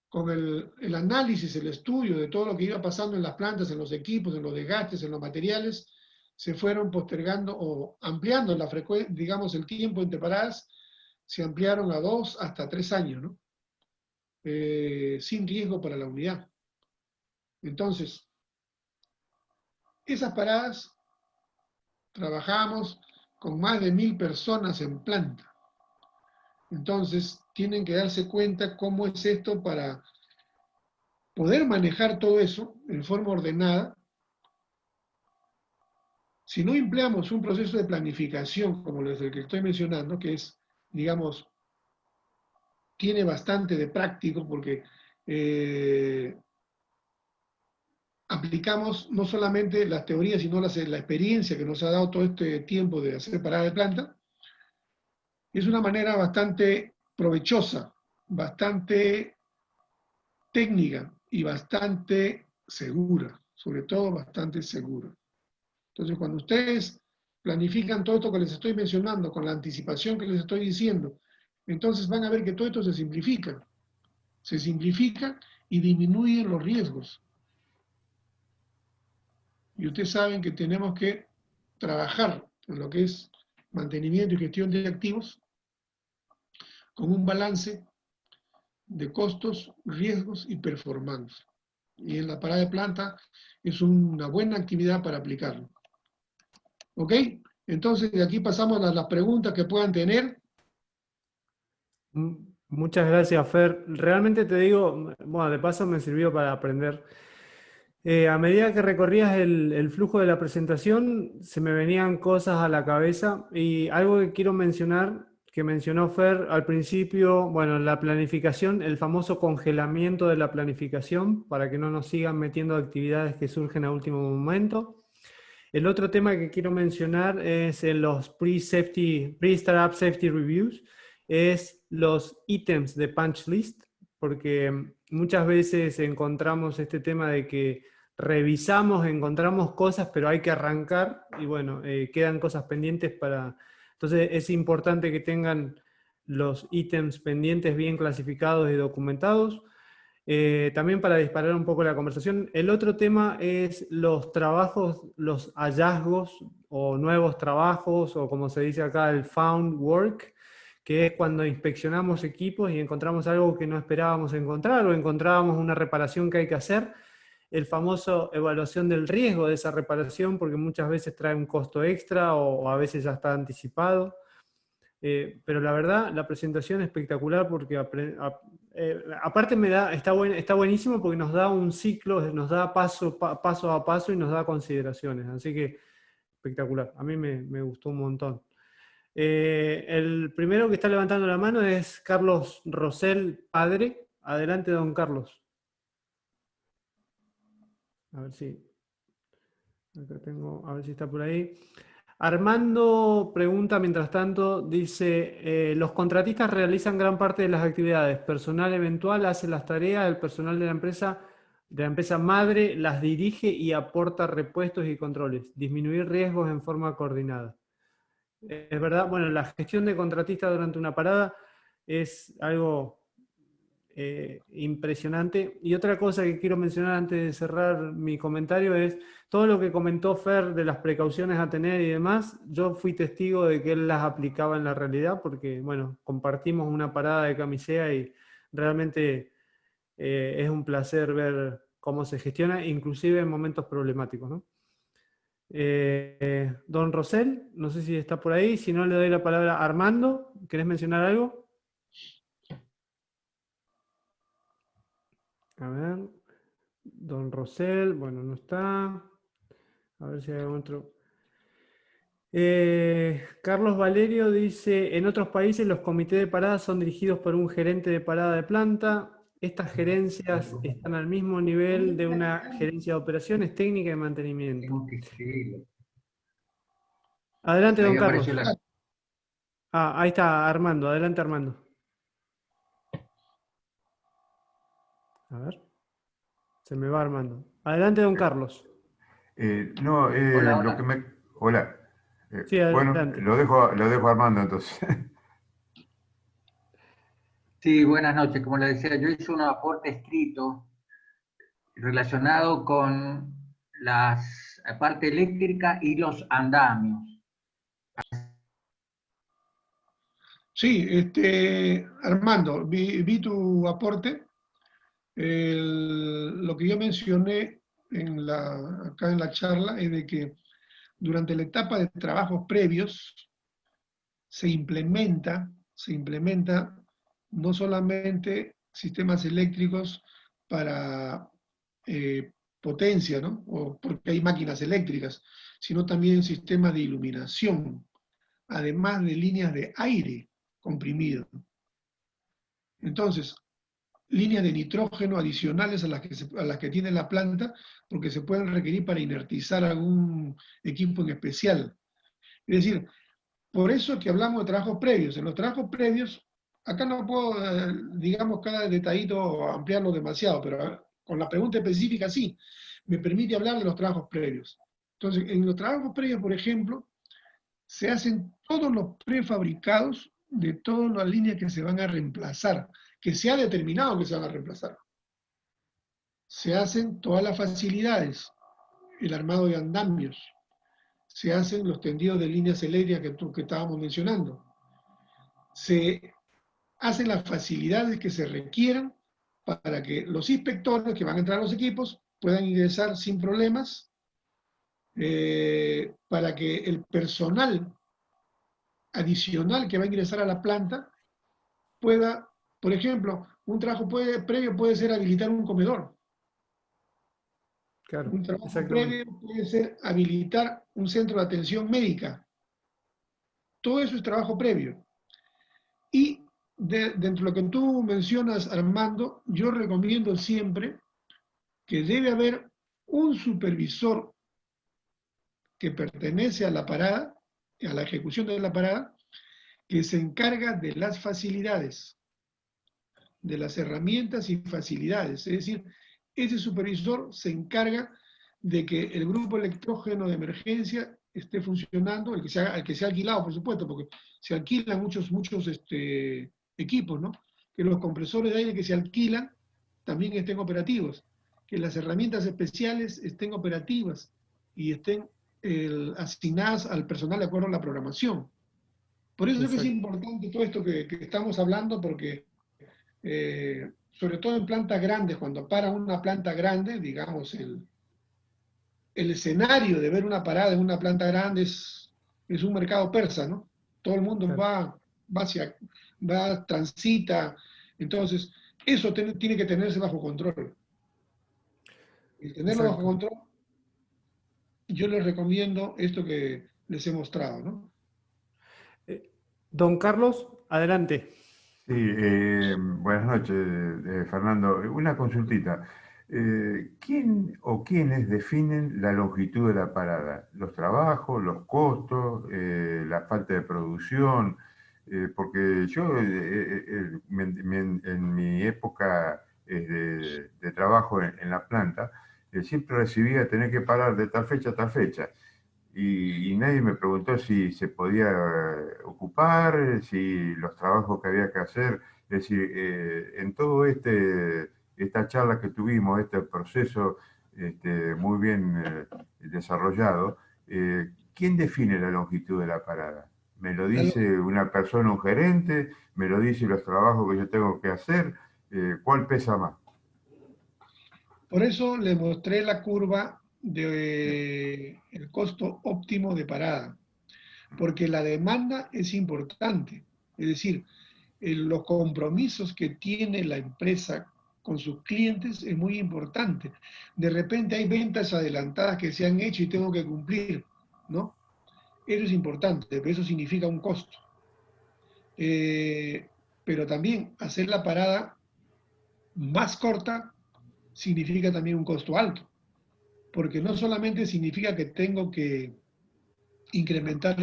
con el análisis, el estudio de todo lo que iba pasando en las plantas, en los equipos, en los desgastes, en los materiales, se fueron postergando o ampliando la frecuencia, digamos, el tiempo entre paradas, se ampliaron a 2 hasta 3 años, ¿no? Sin riesgo para la unidad. Entonces, esas paradas trabajamos con más de 1000 personas en planta. Entonces, tienen que darse cuenta cómo es esto para poder manejar todo eso en forma ordenada. Si no empleamos un proceso de planificación como el que estoy mencionando, que es, digamos, tiene bastante de práctico porque aplicamos no solamente las teorías, sino la experiencia que nos ha dado todo este tiempo de hacer parada de planta, es una manera bastante provechosa, bastante técnica y bastante segura, sobre todo bastante segura. Entonces, cuando ustedes planifican todo esto que les estoy mencionando, con la anticipación que les estoy diciendo, entonces van a ver que todo esto se simplifica y disminuyen los riesgos. Y ustedes saben que tenemos que trabajar en lo que es mantenimiento y gestión de activos con un balance de costos, riesgos y performance. Y en la parada de planta es una buena actividad para aplicarlo. ¿Ok? Entonces, de aquí pasamos a las preguntas que puedan tener. Muchas gracias, Fer. Realmente te digo, bueno, de paso me sirvió para aprender. A medida que recorrías el flujo de la presentación, se me venían cosas a la cabeza y algo que quiero mencionar, que mencionó Fer al principio, bueno, la planificación, el famoso congelamiento de la planificación para que no nos sigan metiendo actividades que surgen a último momento. El otro tema que quiero mencionar es en los pre-startup safety reviews, es los ítems de punch list, porque muchas veces encontramos este tema de que revisamos, encontramos cosas, pero hay que arrancar y bueno, quedan cosas pendientes para... Entonces es importante que tengan los ítems pendientes bien clasificados y documentados. También para disparar un poco la conversación, el otro tema es los trabajos, los hallazgos o nuevos trabajos, o como se dice acá, el found work, que es cuando inspeccionamos equipos y encontramos algo que no esperábamos encontrar o encontrábamos una reparación que hay que hacer. El famoso evaluación del riesgo de esa reparación, porque muchas veces trae un costo extra o a veces ya está anticipado. Pero la verdad, la presentación es espectacular porque aparte está buenísimo porque nos da un ciclo, nos da paso a paso y nos da consideraciones. Así que espectacular, a mí me gustó un montón. El primero que está levantando la mano es Carlos Rosell, padre. Adelante, don Carlos. A ver si... Acá tengo, a ver si está por ahí. Armando pregunta, mientras tanto, dice, los contratistas realizan gran parte de las actividades, personal eventual hace las tareas, el personal de la empresa madre las dirige y aporta repuestos y controles, disminuir riesgos en forma coordinada. Es verdad, bueno, la gestión de contratistas durante una parada es algo impresionante. Y otra cosa que quiero mencionar antes de cerrar mi comentario es todo lo que comentó Fer de las precauciones a tener y demás. Yo fui testigo de que él las aplicaba en la realidad porque, bueno, compartimos una parada de camisea y realmente es un placer ver cómo se gestiona, inclusive en momentos problemáticos, ¿no? Don Rosel, no sé si está por ahí, si no le doy la palabra a Armando. ¿Querés mencionar algo? A ver, Don Rosel, bueno, no está. A ver si hay otro. Carlos Valerio dice, en otros países los comités de parada son dirigidos por un gerente de parada de planta. Estas gerencias están al mismo nivel de una gerencia de operaciones, técnica y mantenimiento. Tengo que escribirlo. Adelante, Ahí don Carlos. apareció la... Ah, ahí está Armando. Adelante, Armando. A ver. Se me va Armando. Adelante, don Carlos. No, Hola, lo que hola. me... Hola. Sí, Bueno, adelante. lo dejo a Armando entonces. Sí, buenas noches. Como le decía, yo hice un aporte escrito relacionado con la parte eléctrica y los andamios. Sí, Armando, vi tu aporte. Lo que yo mencioné acá en la charla es de que durante la etapa de trabajos previos se implementa no solamente sistemas eléctricos para potencia, ¿no? O porque hay máquinas eléctricas, sino también sistemas de iluminación, además de líneas de aire comprimido. Entonces, líneas de nitrógeno adicionales a las que tiene la planta, porque se pueden requerir para inertizar algún equipo en especial. Es decir, por eso es que hablamos de trabajos previos. En los trabajos previos, acá no puedo, digamos, cada detallito ampliarlo demasiado, pero con la pregunta específica sí, me permite hablar de los trabajos previos. Entonces, en los trabajos previos, por ejemplo, se hacen todos los prefabricados de todas las líneas que se van a reemplazar, que se ha determinado que se van a reemplazar. Se hacen todas las facilidades, el armado de andamios, se hacen los tendidos de líneas eléctricas que estábamos mencionando, se hacen las facilidades que se requieran para que los inspectores que van a entrar a los equipos puedan ingresar sin problemas, para que el personal adicional que va a ingresar a la planta pueda, por ejemplo, un trabajo previo puede ser habilitar un comedor. Claro, Un trabajo exactamente. previo puede ser habilitar un centro de atención médica. Todo eso es trabajo previo. Y dentro de lo que tú mencionas, Armando, yo recomiendo siempre que debe haber un supervisor que pertenece a la parada, a la ejecución de la parada, que se encarga de las facilidades, de las herramientas y facilidades. Es decir, ese supervisor se encarga de que el grupo electrógeno de emergencia esté funcionando, el que se ha alquilado, por supuesto, porque se alquilan muchos equipos, ¿no? Que los compresores de aire que se alquilan también estén operativos, que las herramientas especiales estén operativas y estén asignadas al personal de acuerdo a la programación. Por eso es que es Exacto. importante todo esto que estamos hablando, porque sobre todo en plantas grandes, cuando para una planta grande, digamos, el escenario de ver una parada en una planta grande es un mercado persa, ¿no? Todo el mundo Claro. transita, entonces eso tiene que tenerse bajo control. Y tenerlo bajo Exacto. control, yo les recomiendo esto que les he mostrado, ¿no? Don Carlos, adelante. Sí, buenas noches, Fernando. Una consultita. ¿quién o quiénes definen la longitud de la parada? ¿Los trabajos, los costos, la falta de producción? Porque yo en mi época de trabajo en la planta, siempre recibía tener que parar de tal fecha a tal fecha. Y nadie me preguntó si se podía ocupar, si los trabajos que había que hacer. Es decir, en todo esta charla que tuvimos, este proceso muy bien desarrollado, ¿quién define la longitud de la parada? ¿Me lo dice una persona, un gerente? ¿Me lo dice los trabajos que yo tengo que hacer? ¿Cuál pesa más? Por eso le mostré la curva del costo óptimo de parada, porque la demanda es importante. Es decir, los compromisos que tiene la empresa con sus clientes es muy importante. De repente hay ventas adelantadas que se han hecho y tengo que cumplir, ¿no? Eso es importante, pero eso significa un costo. Pero también hacer la parada más corta significa también un costo alto, porque no solamente significa que tengo que incrementar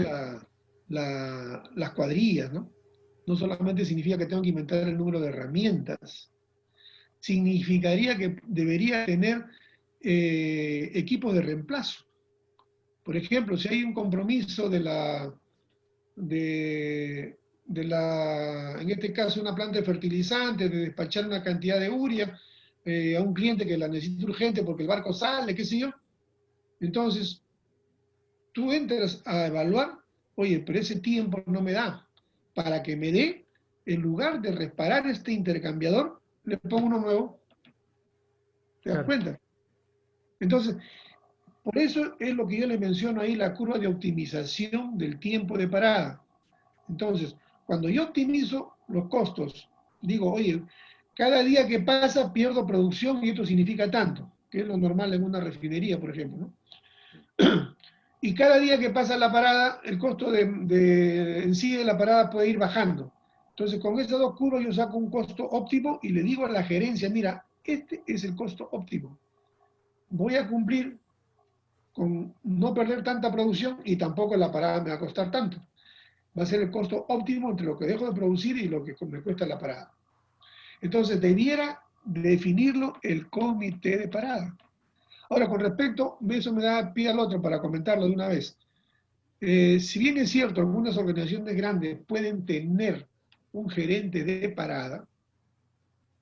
las cuadrillas, ¿no? No solamente significa que tengo que incrementar el número de herramientas, significaría que debería tener equipos de reemplazo. Por ejemplo, si hay un compromiso en este caso, una planta de fertilizantes, de despachar una cantidad de urea a un cliente que la necesita urgente porque el barco sale, qué sé yo. Entonces, tú entras a evaluar, oye, pero ese tiempo no me da. Para que me dé, en lugar de reparar este intercambiador, le pongo uno nuevo. ¿Te das cuenta? Entonces, por eso es lo que yo les menciono ahí, la curva de optimización del tiempo de parada. Entonces, cuando yo optimizo los costos, digo, oye, cada día que pasa pierdo producción y esto significa tanto, que es lo normal en una refinería, por ejemplo, ¿no? Y cada día que pasa la parada, el costo en sí de la parada puede ir bajando. Entonces, con esas dos curvas yo saco un costo óptimo y le digo a la gerencia, mira, este es el costo óptimo. Voy a cumplir con no perder tanta producción y tampoco la parada me va a costar tanto. Va a ser el costo óptimo entre lo que dejo de producir y lo que me cuesta la parada. Entonces, debiera definirlo el comité de parada. Ahora, con respecto, eso me da pie al otro para comentarlo de una vez. Si bien es cierto, algunas organizaciones grandes pueden tener un gerente de parada,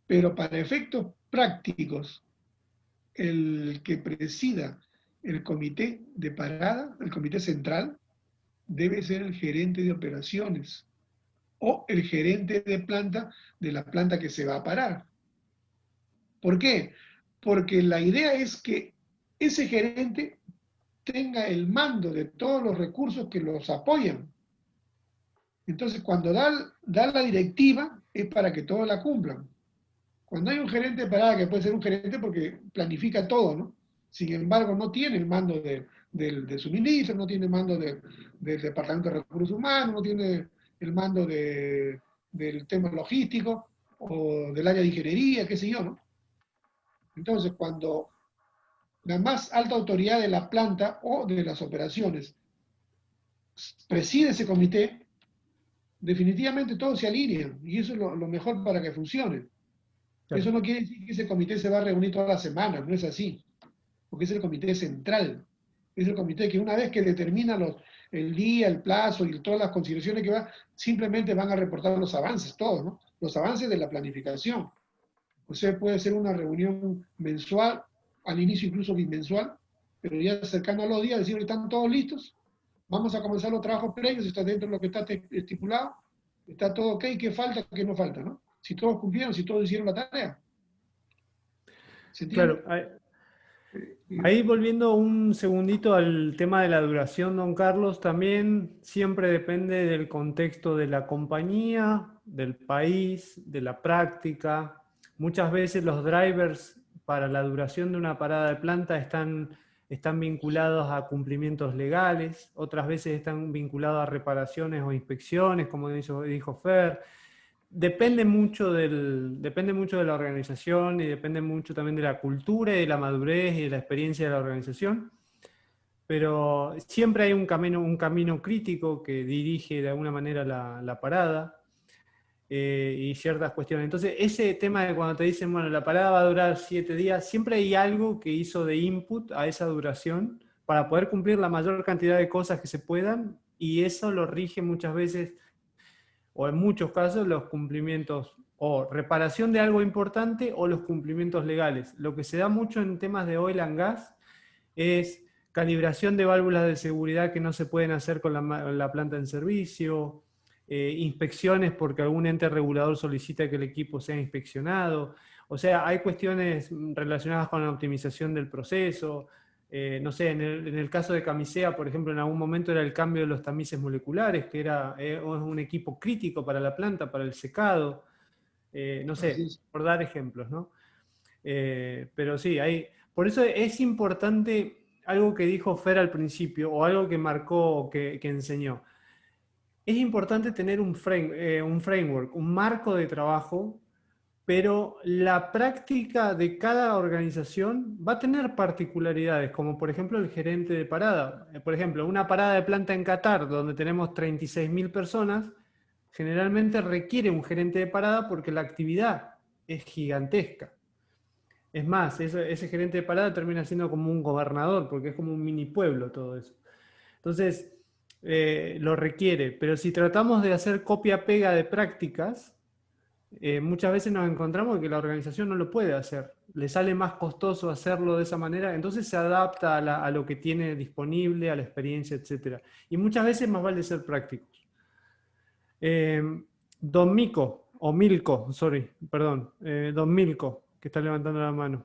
pero para efectos prácticos, el que presida el comité de parada, el comité central, debe ser el gerente de operaciones o el gerente de planta de la planta que se va a parar. ¿Por qué? Porque la idea es que ese gerente tenga el mando de todos los recursos que los apoyan. Entonces, cuando da la directiva, es para que todos la cumplan. Cuando hay un gerente de parada, que puede ser un gerente porque planifica todo, ¿no? Sin embargo, no tiene el mando del suministro, no tiene el mando del Departamento de Recursos Humanos, no tiene el mando del tema logístico o del área de ingeniería, qué sé yo, ¿no? Entonces, cuando la más alta autoridad de la planta o de las operaciones preside ese comité, definitivamente todos se alinean y eso es lo mejor para que funcione. Claro. Eso no quiere decir que ese comité se va a reunir todas las semanas, no es así, porque es el comité central, es el comité que una vez que determina el día, el plazo y todas las consideraciones que va, simplemente van a reportar los avances, todos, ¿no? Los avances de la planificación. O sea, puede ser una reunión mensual, al inicio incluso bimensual, pero ya cercano a los días, decir, ¿están todos listos? Vamos a comenzar los trabajos previos, está dentro de lo que está estipulado, está todo ok, ¿qué falta, qué no falta, no? Si todos cumplieron, si todos hicieron la tarea. ¿Se entiende? Claro, ahí volviendo un segundito al tema de la duración, don Carlos, también siempre depende del contexto de la compañía, del país, de la práctica. Muchas veces los drivers para la duración de una parada de planta están vinculados a cumplimientos legales, otras veces están vinculados a reparaciones o inspecciones, como dijo Fer. depende mucho de la organización y depende mucho también de la cultura y de la madurez y de la experiencia de la organización. Pero siempre hay un camino crítico que dirige de alguna manera la parada y ciertas cuestiones. Entonces, ese tema de cuando te dicen, bueno, la parada va a durar 7 días, siempre hay algo que hizo de input a esa duración para poder cumplir la mayor cantidad de cosas que se puedan, y eso lo rige muchas veces, o en muchos casos, los cumplimientos o reparación de algo importante o los cumplimientos legales. Lo que se da mucho en temas de oil and gas es calibración de válvulas de seguridad que no se pueden hacer con la planta en servicio, inspecciones porque algún ente regulador solicita que el equipo sea inspeccionado. O sea, hay cuestiones relacionadas con la optimización del proceso. No sé, en el caso de Camisea, por ejemplo, en algún momento era el cambio de los tamices moleculares, que era un equipo crítico para la planta, para el secado. No sé, por dar ejemplos, ¿no? Pero sí, por eso es importante algo que dijo Fer al principio, o algo que marcó, que enseñó. Es importante tener un framework, un marco de trabajo, pero la práctica de cada organización va a tener particularidades, como por ejemplo el gerente de parada. Por ejemplo, una parada de planta en Qatar, donde tenemos 36.000 personas, generalmente requiere un gerente de parada porque la actividad es gigantesca. Es más, ese gerente de parada termina siendo como un gobernador, porque es como un mini pueblo todo eso. Entonces, lo requiere. Pero si tratamos de hacer copia-pega de prácticas, muchas veces nos encontramos que la organización no lo puede hacer. Le sale más costoso hacerlo de esa manera, entonces se adapta a lo que tiene disponible, a la experiencia, etc. Y muchas veces más vale ser prácticos. Don Mico, o Milko, sorry, perdón, Don Milko, que está levantando la mano.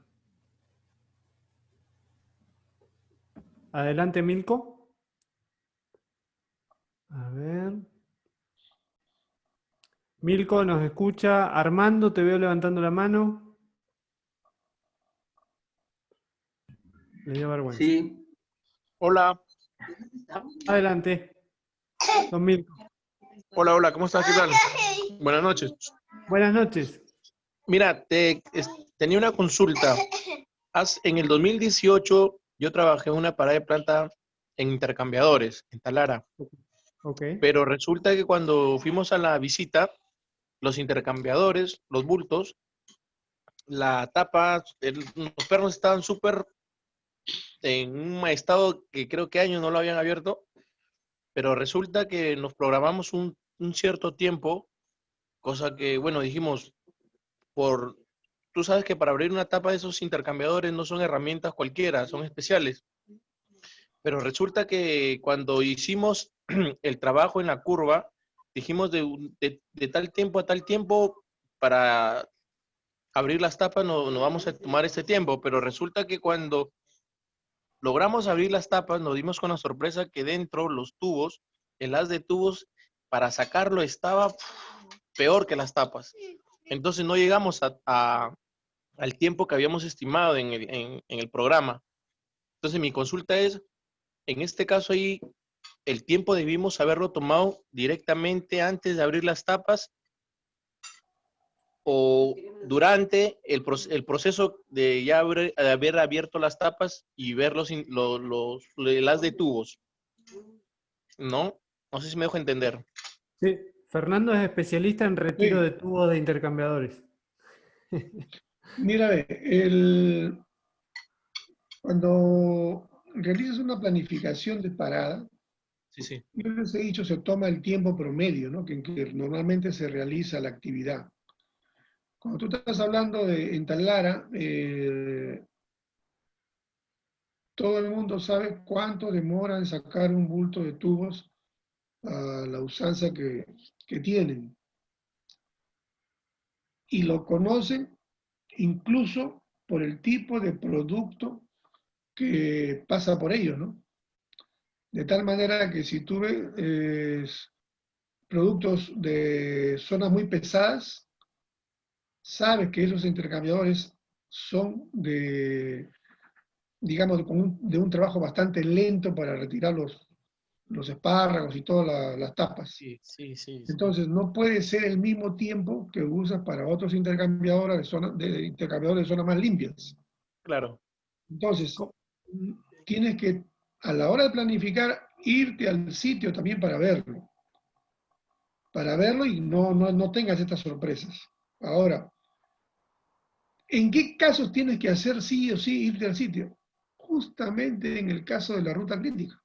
Adelante, Milko. A ver. Milko nos escucha. Armando, te veo levantando la mano. Le dio vergüenza. Sí. Hola. Adelante, don Milko. Hola, hola, ¿cómo estás? ¿Qué tal? Buenas noches. Buenas noches. Mira, tenía una consulta. En el 2018 yo trabajé en una parada de planta en intercambiadores, en Talara. Ok. Pero resulta que cuando fuimos a la visita, los intercambiadores, los bultos, la tapa, los pernos estaban súper en un estado que creo que años no lo habían abierto, pero resulta que nos programamos un cierto tiempo, cosa que, bueno, dijimos, tú sabes que para abrir una tapa de esos intercambiadores no son herramientas cualquiera, son especiales. Pero resulta que cuando hicimos el trabajo en la curva, dijimos de tal tiempo a tal tiempo para abrir las tapas no vamos a tomar este tiempo, pero resulta que cuando logramos abrir las tapas nos dimos con la sorpresa que dentro los tubos, el haz de tubos para sacarlo estaba peor que las tapas. Entonces no llegamos al tiempo que habíamos estimado en el programa. Entonces mi consulta es, en este caso ahí, el tiempo debimos haberlo tomado directamente antes de abrir las tapas o durante el proceso de ya haber abierto las tapas y ver el haz de tubos. ¿No? No sé si me dejo entender. Sí, Fernando es especialista en retiro Sí. de tubos de intercambiadores. Mira, cuando realizas una planificación de parada, Sí. yo les he dicho, se toma el tiempo promedio, ¿no? que normalmente se realiza la actividad. Cuando tú estás hablando en Talara, todo el mundo sabe cuánto demora en sacar un bulto de tubos a la usanza que tienen. Y lo conocen incluso por el tipo de producto que pasa por ellos, ¿no? De tal manera que si tú ves productos de zonas muy pesadas, sabes que esos intercambiadores son digamos, de un trabajo bastante lento para retirar los espárragos y todas las tapas. Sí, sí, sí, sí. Entonces, no puede ser el mismo tiempo que usas para otros intercambiadores intercambiadores de zonas más limpias. Claro. Entonces, tienes que, a la hora de planificar, irte al sitio también para verlo. Para verlo y no tengas estas sorpresas. Ahora, ¿en qué casos tienes que hacer sí o sí irte al sitio? Justamente en el caso de la ruta crítica.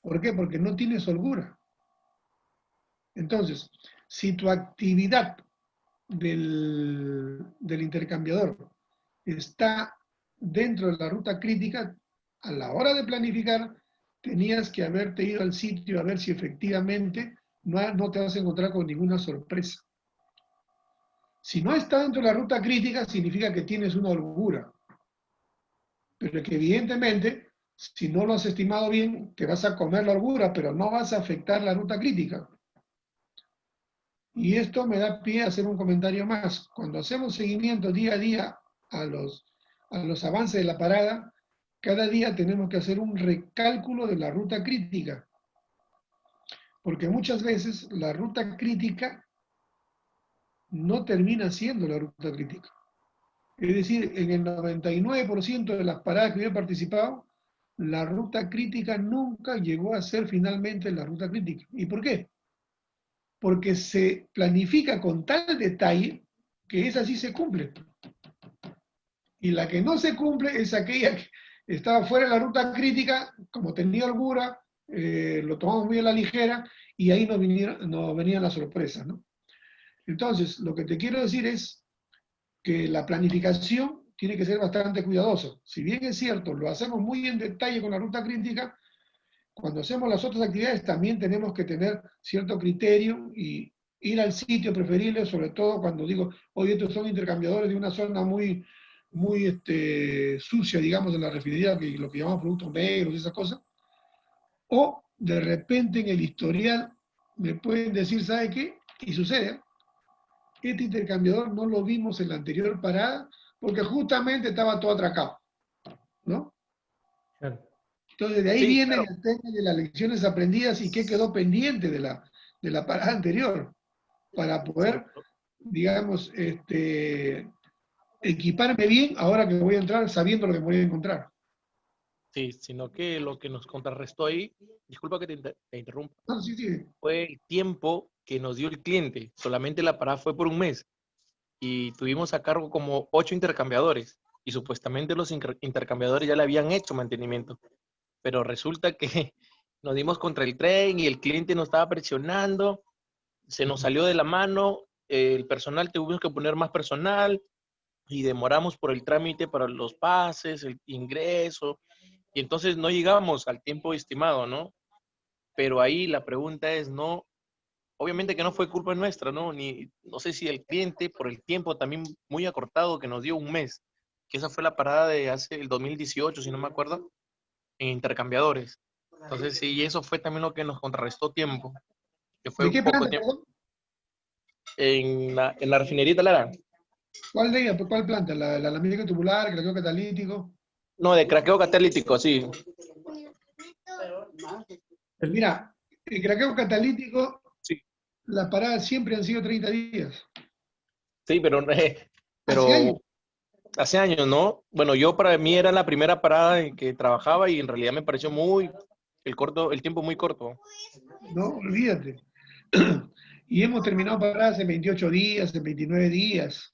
¿Por qué? Porque no tienes holgura. Entonces, si tu actividad del intercambiador está dentro de la ruta crítica, a la hora de planificar, tenías que haberte ido al sitio a ver si efectivamente no te vas a encontrar con ninguna sorpresa. Si no está dentro de la ruta crítica, significa que tienes una holgura. Pero que evidentemente, si no lo has estimado bien, te vas a comer la holgura, pero no vas a afectar la ruta crítica. Y esto me da pie a hacer un comentario más. Cuando hacemos seguimiento día a día a los avances de la parada, cada día tenemos que hacer un recálculo de la ruta crítica. Porque muchas veces la ruta crítica no termina siendo la ruta crítica. Es decir, en el 99% de las paradas que yo he participado, la ruta crítica nunca llegó a ser finalmente la ruta crítica. ¿Y por qué? Porque se planifica con tal detalle que esa sí se cumple. Y la que no se cumple es aquella que estaba fuera de la ruta crítica, como tenía holgura, lo tomamos muy a la ligera y ahí nos venían las sorpresas, ¿no? Entonces, lo que te quiero decir es que la planificación tiene que ser bastante cuidadosa. Si bien es cierto, lo hacemos muy en detalle con la ruta crítica, cuando hacemos las otras actividades también tenemos que tener cierto criterio y ir al sitio preferible, sobre todo cuando digo, oye, estos son intercambiadores de una zona muy sucia, digamos, de la refinería, que lo que llamamos productos negros y esas cosas. O de repente en el historial me pueden decir, ¿sabe qué? Y sucede, este intercambiador no lo vimos en la anterior parada porque justamente estaba todo atracado, ¿no? Claro. Entonces de ahí Sí, viene claro. el tema de las lecciones aprendidas y qué quedó pendiente de la parada anterior para Sí, poder, digamos, equiparme bien ahora que voy a entrar sabiendo lo que me voy a encontrar. sí, sino que lo que nos contrarrestó ahí, disculpa que te interrumpa, No, sí, sí. fue el tiempo que nos dio el cliente. Solamente la parada fue por un mes y tuvimos a cargo como 8 intercambiadores y supuestamente los intercambiadores ya le habían hecho mantenimiento, pero resulta que nos dimos contra el tren y el cliente nos estaba presionando, se nos salió de la mano, el personal tuvimos que poner más personal y demoramos por el trámite para los pases, el ingreso, y entonces no llegamos al tiempo estimado, ¿no? Pero ahí la pregunta es, no, obviamente que no fue culpa nuestra, ¿no? Ni, no sé si el cliente, por el tiempo también muy acortado que nos dio un mes, que esa fue la parada de hace el 2018, si no me acuerdo, en intercambiadores. Entonces, sí, y eso fue también lo que nos contrarrestó tiempo, que fue ¿De un qué poco planta, tiempo. perdón? En la refinería Talara. ¿Cuál de ellas? ¿Cuál planta? ¿La alambique tubular, craqueo catalítico? No, de craqueo catalítico, sí. El- Mira, el craqueo catalítico, Sí, las paradas siempre han sido 30 días. sí, Hace años, pero hace años, ¿no? Bueno, yo para mí era la primera parada en que trabajaba y en realidad me pareció el tiempo muy corto. ¿no? Olvídate. Y hemos terminado paradas en 28 días, en 29 días,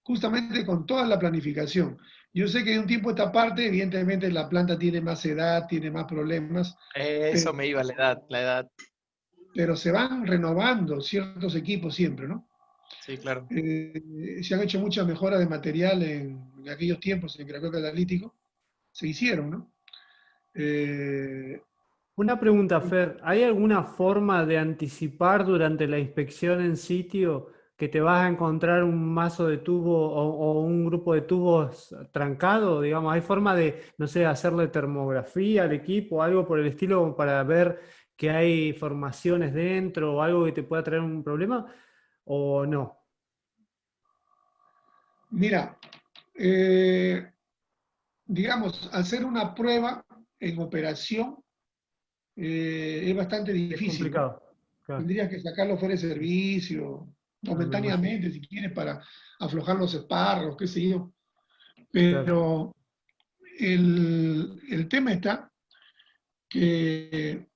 justamente con toda la planificación. Yo sé que de un tiempo a esta parte, evidentemente la planta tiene más edad, tiene más problemas, pero, Eso me iba la edad. pero se van renovando ciertos equipos siempre, ¿no? Sí, claro. Se han hecho muchas mejoras de material en aquellos tiempos en craqueo catalítico, se hicieron, ¿no? Eh, Una pregunta, Fer, ¿hay alguna forma de anticipar durante la inspección en sitio que te vas a encontrar un mazo de tubo o un grupo de tubos trancado? Digamos, ¿hay forma de, no sé, hacerle termografía al equipo o algo por el estilo como para ver que hay formaciones dentro o algo que te pueda traer un problema? ¿O no? Mira, digamos, hacer una prueba en operación es bastante Es difícil, ¿no? complicado. Claro. Tendrías que sacarlo fuera de servicio, momentáneamente, si quieres, para aflojar los espárragos, qué sé yo. Pero el tema está que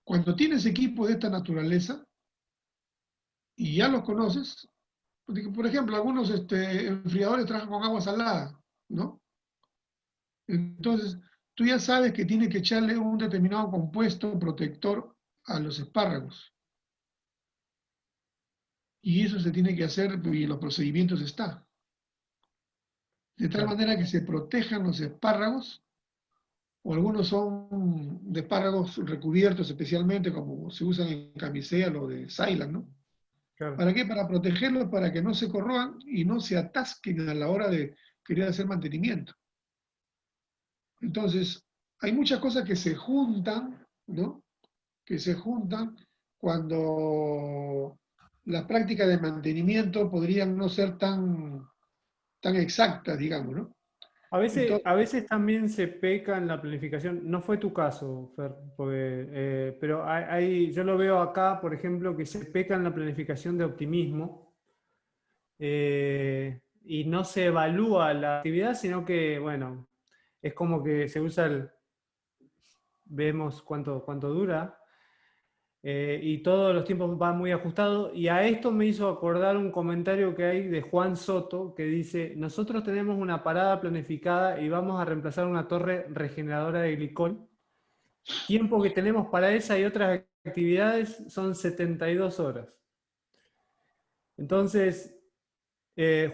cuando tienes equipos de esta naturaleza y ya los conoces, porque, por ejemplo, algunos enfriadores trabajan con agua salada, ¿no? Entonces, tú ya sabes que tienes que echarle un determinado compuesto protector a los espárragos. Y eso se tiene que hacer y en los procedimientos está. De tal manera que se protejan los espárragos, o algunos son de espárragos recubiertos especialmente, como se usan en camisea o de Ceylan, ¿no? Claro. ¿Para qué? Para protegerlos, para que no se corroan y no se atasquen a la hora de querer hacer mantenimiento. Entonces, hay muchas cosas que se juntan, ¿no? Que se juntan cuando las prácticas de mantenimiento podrían no ser tan exactas, digamos, ¿no? A Entonces, veces también se peca en la planificación. No fue tu caso, Fer, pero yo lo veo acá, por ejemplo, que se peca en la planificación de optimismo y no se evalúa la actividad, sino que, bueno, es como que se usa vemos cuánto dura, y todos los tiempos van muy ajustados. Y a esto me hizo acordar un comentario que hay de Juan Soto que dice: nosotros tenemos una parada planificada y vamos a reemplazar una torre regeneradora de glicol. Tiempo que tenemos para esa y otras actividades son 72 horas. Entonces,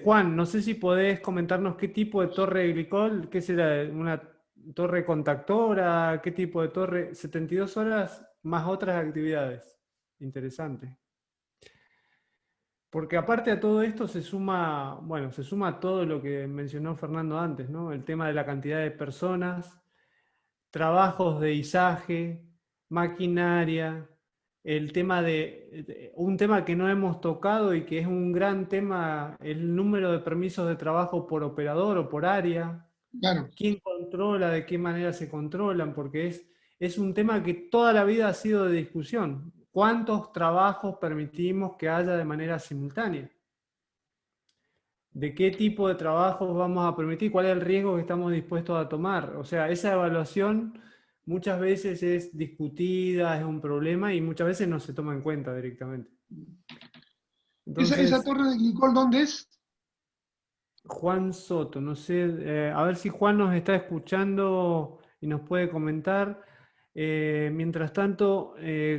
Juan, no sé si podés comentarnos qué tipo de torre de glicol, qué será, una torre contactora, qué tipo de torre, 72 horas más otras actividades. Interesante. Porque aparte a todo esto se suma, bueno, se suma todo lo que mencionó Fernando antes, ¿no? El tema de la cantidad de personas, trabajos de izaje, maquinaria, el tema un tema que no hemos tocado y que es un gran tema, el número de permisos de trabajo por operador o por área. claro, ¿Quién controla? ¿De qué manera se controlan? Porque es un tema que toda la vida ha sido de discusión. ¿Cuántos trabajos permitimos que haya de manera simultánea? ¿De qué tipo de trabajos vamos a permitir? ¿Cuál es el riesgo que estamos dispuestos a tomar? O sea, esa evaluación muchas veces es discutida, es un problema y muchas veces no se toma en cuenta directamente. ¿esa Entonces, torre de glicol dónde es? Juan Soto, no sé, a ver si Juan nos está escuchando y nos puede comentar. Mientras tanto,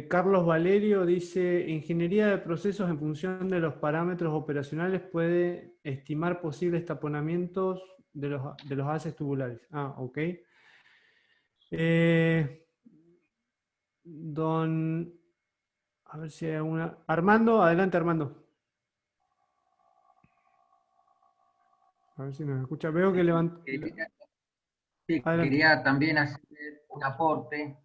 Carlos Valerio dice: ingeniería de procesos en función de los parámetros operacionales puede estimar posibles taponamientos de los haces tubulares. Ah, ok. A ver si hay alguna. Armando, adelante Armando. A ver si nos escucha. Veo que levantó. Sí, Adelante. quería también hacer un aporte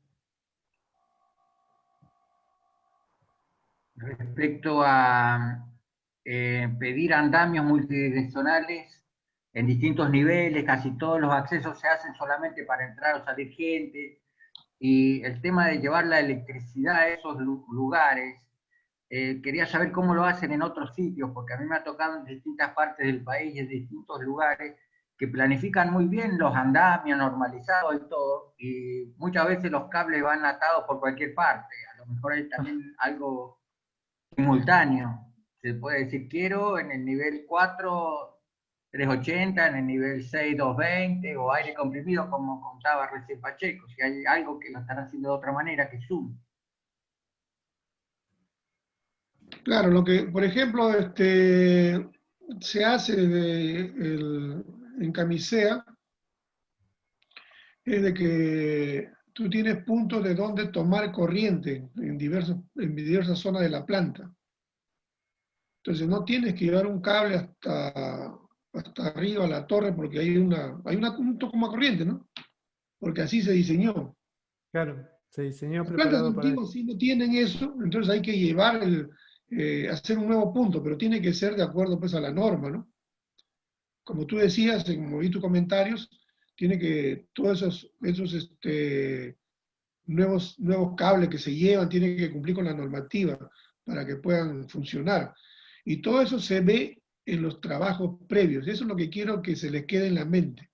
respecto a pedir andamios multidireccionales en distintos niveles. Casi todos los accesos se hacen solamente para entrar o salir gente, y el tema de llevar la electricidad a esos lugares, quería saber cómo lo hacen en otros sitios, porque a mí me ha tocado en distintas partes del país, en distintos lugares, que planifican muy bien los andamios normalizados y todo, y muchas veces los cables van atados por cualquier parte. A lo mejor hay también algo simultáneo. Se puede decir, quiero en el nivel 4, 380, en el nivel 6, 220, o aire comprimido, como contaba recién Pacheco. Si hay algo que lo están haciendo de otra manera, que Zoom. Claro, lo que, por ejemplo, se hace en camisea es de que tú tienes puntos de donde tomar corriente en diversas zonas de la planta. Entonces no tienes que llevar un cable hasta arriba a la torre porque hay un toma corriente, ¿no? Porque así se diseñó. Claro, se diseñó Las plantas preparado para antiguas eso. sí no tienen eso, entonces hay que llevar hacer un nuevo punto, pero tiene que ser de acuerdo pues a la norma, ¿no? Como tú decías, como vi tus comentarios, tiene que todos esos nuevos cables que se llevan, tienen que cumplir con la normativa para que puedan funcionar. Y todo eso se ve en los trabajos previos. Eso es lo que quiero que se les quede en la mente.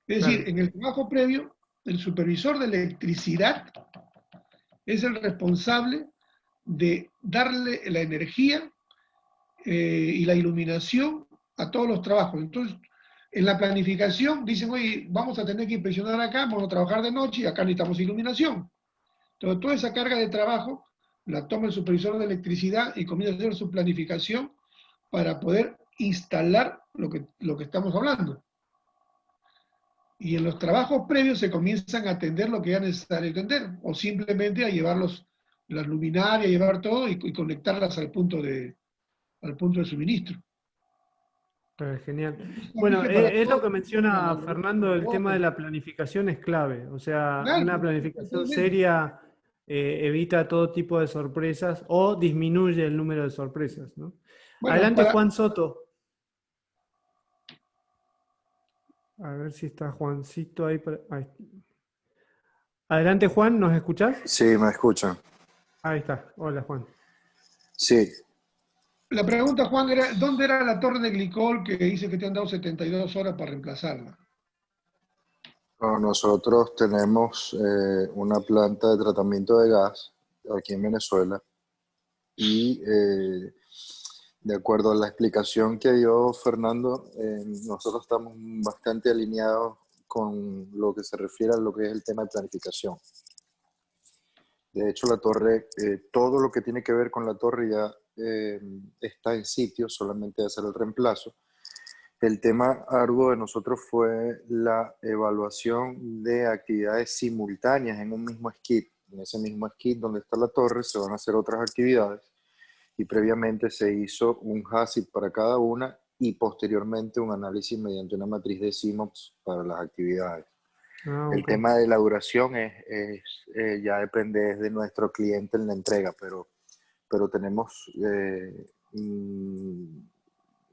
Es decir, en el trabajo previo, el supervisor de electricidad es el responsable de darle la energía y la iluminación a todos los trabajos. Entonces, en la planificación dicen, oye, vamos a tener que inspeccionar acá, vamos a trabajar de noche y acá necesitamos iluminación. Entonces, toda esa carga de trabajo la toma el supervisor de electricidad y comienza a hacer su planificación para poder instalar lo que estamos hablando. Y en los trabajos previos se comienzan a atender lo que es necesario atender, o simplemente a llevar las luminarias, llevar todo y conectarlas al punto de suministro. Genial. Bueno, es lo que menciona Fernando, el tema de la... la planificación es clave. O sea, Claro, una planificación totalmente. seria evita todo tipo de sorpresas o disminuye el número de sorpresas, ¿no? Bueno, Adelante, Juan Soto. A ver si está Juancito ahí. Ahí. Adelante, Juan, ¿nos escuchás? Sí, me escuchan. Ahí está. Hola, Juan. Sí. La pregunta, Juan, era, ¿dónde era la torre de glicol que dice que te han dado 72 horas para reemplazarla? Nosotros tenemos una planta de tratamiento de gas aquí en Venezuela y de acuerdo a la explicación que dio Fernando, nosotros estamos bastante alineados con lo que se refiere a lo que es el tema de planificación. De hecho, la torre, todo lo que tiene que ver con la torre ya está en sitio, solamente hacer el reemplazo. El tema arduo de nosotros fue la evaluación de actividades simultáneas en un mismo skid. En ese mismo skid donde está la torre se van a hacer otras actividades y previamente se hizo un HACCP para cada una y posteriormente un análisis mediante una matriz de CMOPS para las actividades. El tema de la duración ya depende de nuestro cliente en la entrega, pero tenemos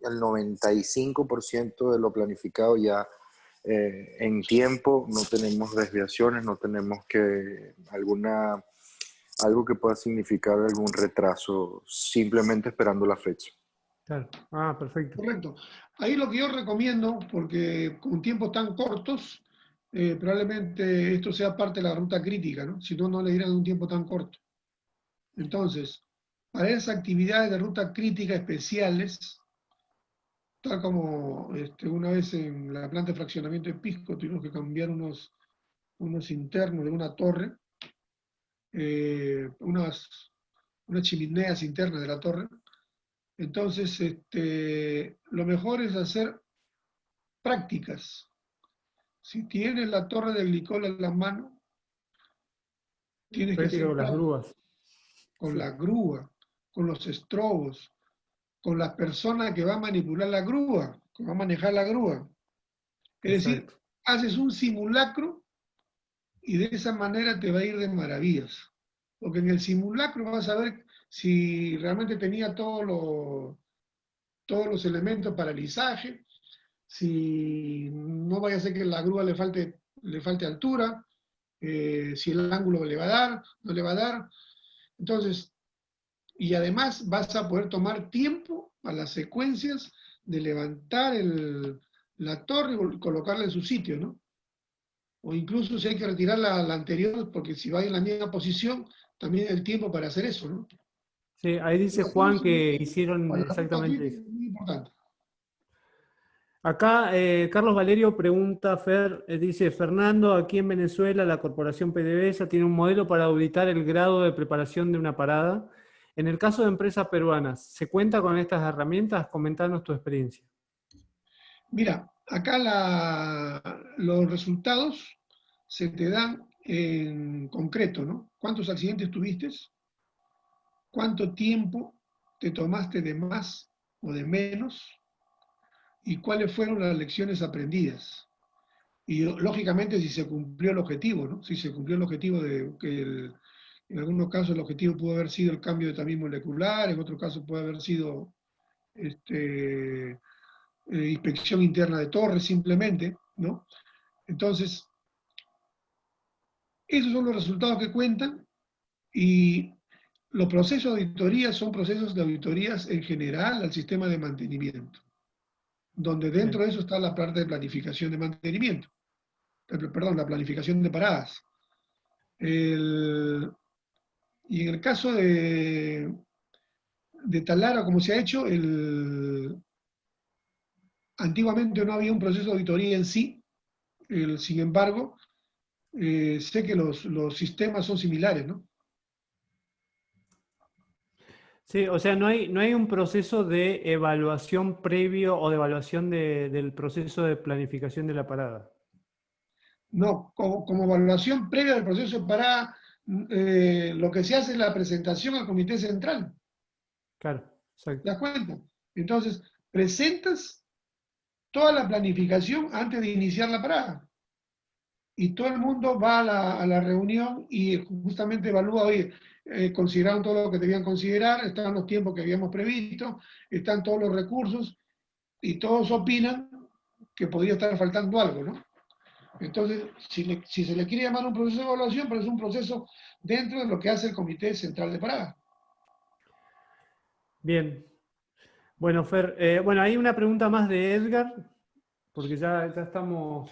el 95% de lo planificado ya en tiempo, no tenemos desviaciones, no tenemos algo que pueda significar algún retraso, simplemente esperando la fecha. Claro. Perfecto. Correcto. Ahí lo que yo recomiendo, porque con tiempos tan cortos, probablemente esto sea parte de la ruta crítica, ¿no? Si no, no le dirán un tiempo tan corto. Entonces, para esas actividades de ruta crítica especiales, tal como una vez en la planta de fraccionamiento de Pisco tuvimos que cambiar unos internos de una torre, unas chimeneas internas de la torre. Entonces, lo mejor es hacer prácticas. Si tienes la torre de glicol en la mano, tienes que hacer con las grúas. Con la grúa, con los estrobos, con la persona que va a manipular la grúa, que va a manejar la grúa. Es decir, haces un simulacro y de esa manera te va a ir de maravillas. Porque en el simulacro vas a ver si realmente tenía todos los elementos para alisaje, si no vaya a ser que la grúa le falte altura, si el ángulo le va a dar, no le va a dar. Entonces, y además vas a poder tomar tiempo a las secuencias de levantar la torre y colocarla en su sitio, ¿no? O incluso si hay que retirar la anterior, porque si va en la misma posición, también el tiempo para hacer eso, ¿no? Sí, ahí dice Juan que hicieron exactamente eso. Es muy importante. Acá Carlos Valerio pregunta, dice, Fernando, aquí en Venezuela la corporación PDVSA tiene un modelo para auditar el grado de preparación de una parada. En el caso de empresas peruanas, ¿se cuenta con estas herramientas? Comentanos tu experiencia. Mira, acá los resultados se te dan en concreto, ¿no? ¿Cuántos accidentes tuviste? ¿Cuánto tiempo te tomaste de más o de menos? ¿Y cuáles fueron las lecciones aprendidas? Y lógicamente si se cumplió el objetivo, ¿no? Si se cumplió el objetivo de que en algunos casos el objetivo pudo haber sido el cambio de tamiz molecular, en otros casos puede haber sido inspección interna de torres simplemente, ¿no? Entonces, Esos son los resultados que cuentan, y los procesos de auditoría son procesos de auditorías en general al sistema de mantenimiento, donde dentro de eso está la parte de planificación de mantenimiento, perdón, la planificación de paradas. Y en el caso de Talara, como se ha hecho, antiguamente no había un proceso de auditoría en sí, sin embargo, sé que los sistemas son similares, ¿no? Sí, o sea, no hay un proceso de evaluación previo o de evaluación del proceso de planificación de la parada. No, como evaluación previa del proceso de parada, lo que se hace es la presentación al comité central. Claro, ¿Te exacto. das cuenta? Entonces, presentas toda la planificación antes de iniciar la parada. Y todo el mundo va a la reunión y justamente evalúa, oye, consideraron todo lo que debían considerar, están los tiempos que habíamos previsto, están todos los recursos, y todos opinan que podría estar faltando algo, ¿no? Entonces, si se le quiere llamar un proceso de evaluación, pero es un proceso dentro de lo que hace el Comité Central de Parada. Bien. Bueno, Fer, bueno, hay una pregunta más de Edgar, porque ya estamos.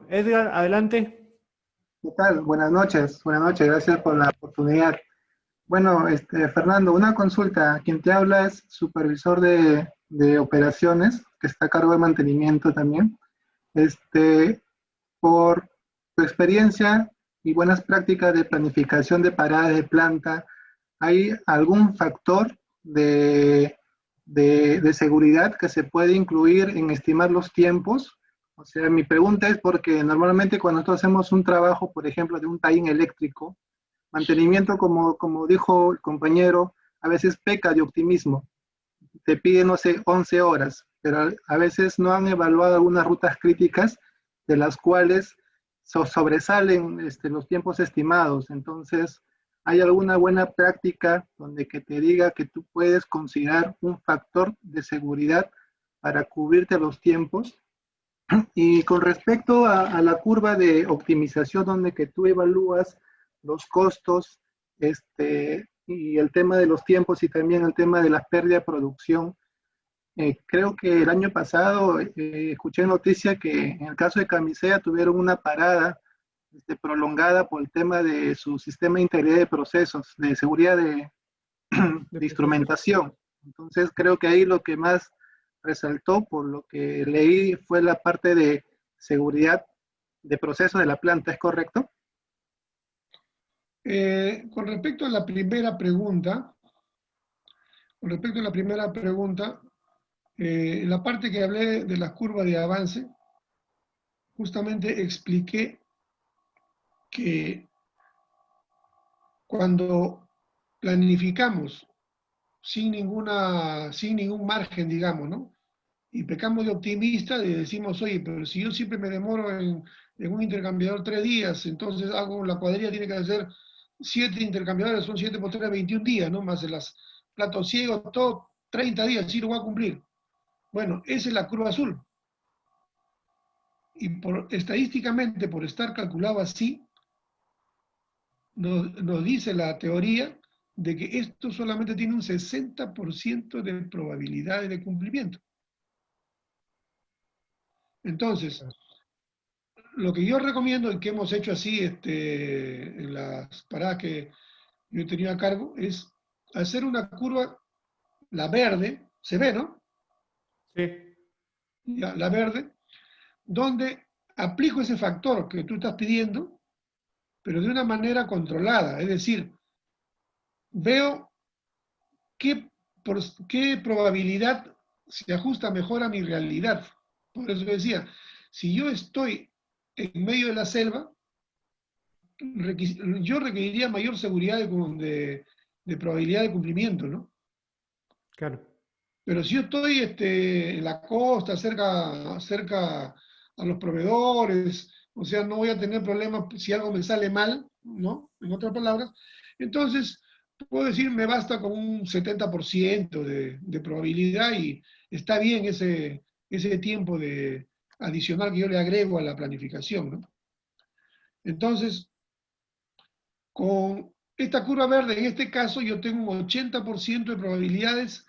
Edgar, adelante. ¿Qué tal? Buenas noches, gracias por la oportunidad. Bueno, Fernando, una consulta. Quien te habla es supervisor de operaciones, que está a cargo de mantenimiento también. Por tu experiencia y buenas prácticas de planificación de paradas de planta, ¿hay algún factor de seguridad que se puede incluir en estimar los tiempos? O sea, mi pregunta es porque normalmente cuando nosotros hacemos un trabajo, por ejemplo, de un taller eléctrico, mantenimiento, como dijo el compañero, a veces peca de optimismo. Te piden, no sé, 11 horas, pero a veces no han evaluado algunas rutas críticas de las cuales sobresalen los tiempos estimados. Entonces, ¿hay alguna buena práctica donde que te diga que tú puedes considerar un factor de seguridad para cubrirte los tiempos? Y con respecto a la curva de optimización, donde que tú evalúas los costos y el tema de los tiempos y también el tema de la pérdida de producción, creo que el año pasado escuché noticia que en el caso de Camisea tuvieron una parada prolongada por el tema de su sistema de integridad de procesos, de seguridad de instrumentación. Entonces creo que ahí lo que más resaltó, por lo que leí, fue la parte de seguridad de proceso de la planta, ¿es correcto? Con respecto a la primera pregunta, en la parte que hablé de la curva de avance, justamente expliqué que cuando planificamos sin ningún margen, digamos, ¿no? Y pecamos de optimista y decimos, oye, pero si yo siempre me demoro en un intercambiador 3 días, entonces hago la cuadrilla, tiene que hacer 7 intercambiadores, son 7 por 3, 21 días, ¿no? Más de las platos ciegos, todo 30 días, sí lo voy a cumplir. Bueno, esa es la curva azul. Y estadísticamente, por estar calculado así, nos dice la teoría de que esto solamente tiene un 60% de probabilidades de cumplimiento. Entonces, lo que yo recomiendo y que hemos hecho así en las paradas que yo he tenido a cargo es hacer una curva, la verde, se ve, ¿no? Sí. Ya, la verde, donde aplico ese factor que tú estás pidiendo, pero de una manera controlada. Es decir, veo qué probabilidad se ajusta mejor a mi realidad. Por eso decía, si yo estoy en medio de la selva, yo requeriría mayor seguridad de probabilidad de cumplimiento, ¿no? Claro. Pero si yo estoy en la costa, cerca a los proveedores, o sea, no voy a tener problemas si algo me sale mal, ¿no? En otras palabras, entonces puedo decir, me basta con un 70% de probabilidad y está bien ese tiempo adicional que yo le agrego a la planificación, ¿no? Entonces, con esta curva verde, en este caso, yo tengo un 80% de probabilidades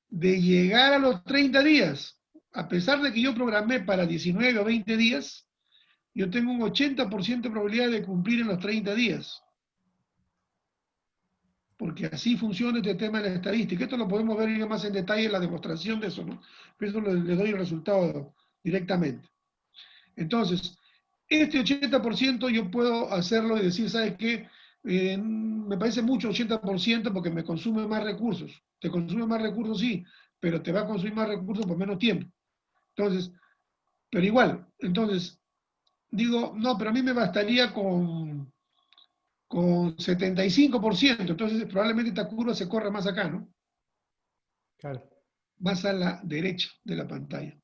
de llegar a los 30 días. A pesar de que yo programé para 19 o 20 días, yo tengo un 80% de probabilidad de cumplir en los 30 días. Porque así funciona este tema de la estadística. Esto lo podemos ver ya más en detalle en la demostración de eso, ¿no? Pero eso le doy el resultado directamente. Entonces, este 80% yo puedo hacerlo y decir, ¿sabes qué? Me parece mucho 80% porque me consume más recursos. Te consume más recursos, sí, pero te va a consumir más recursos por menos tiempo. Entonces, pero igual, entonces, digo, no, pero a mí me bastaría con 75%, entonces probablemente esta curva se corra más acá, ¿no? Claro. Más a la derecha de la pantalla.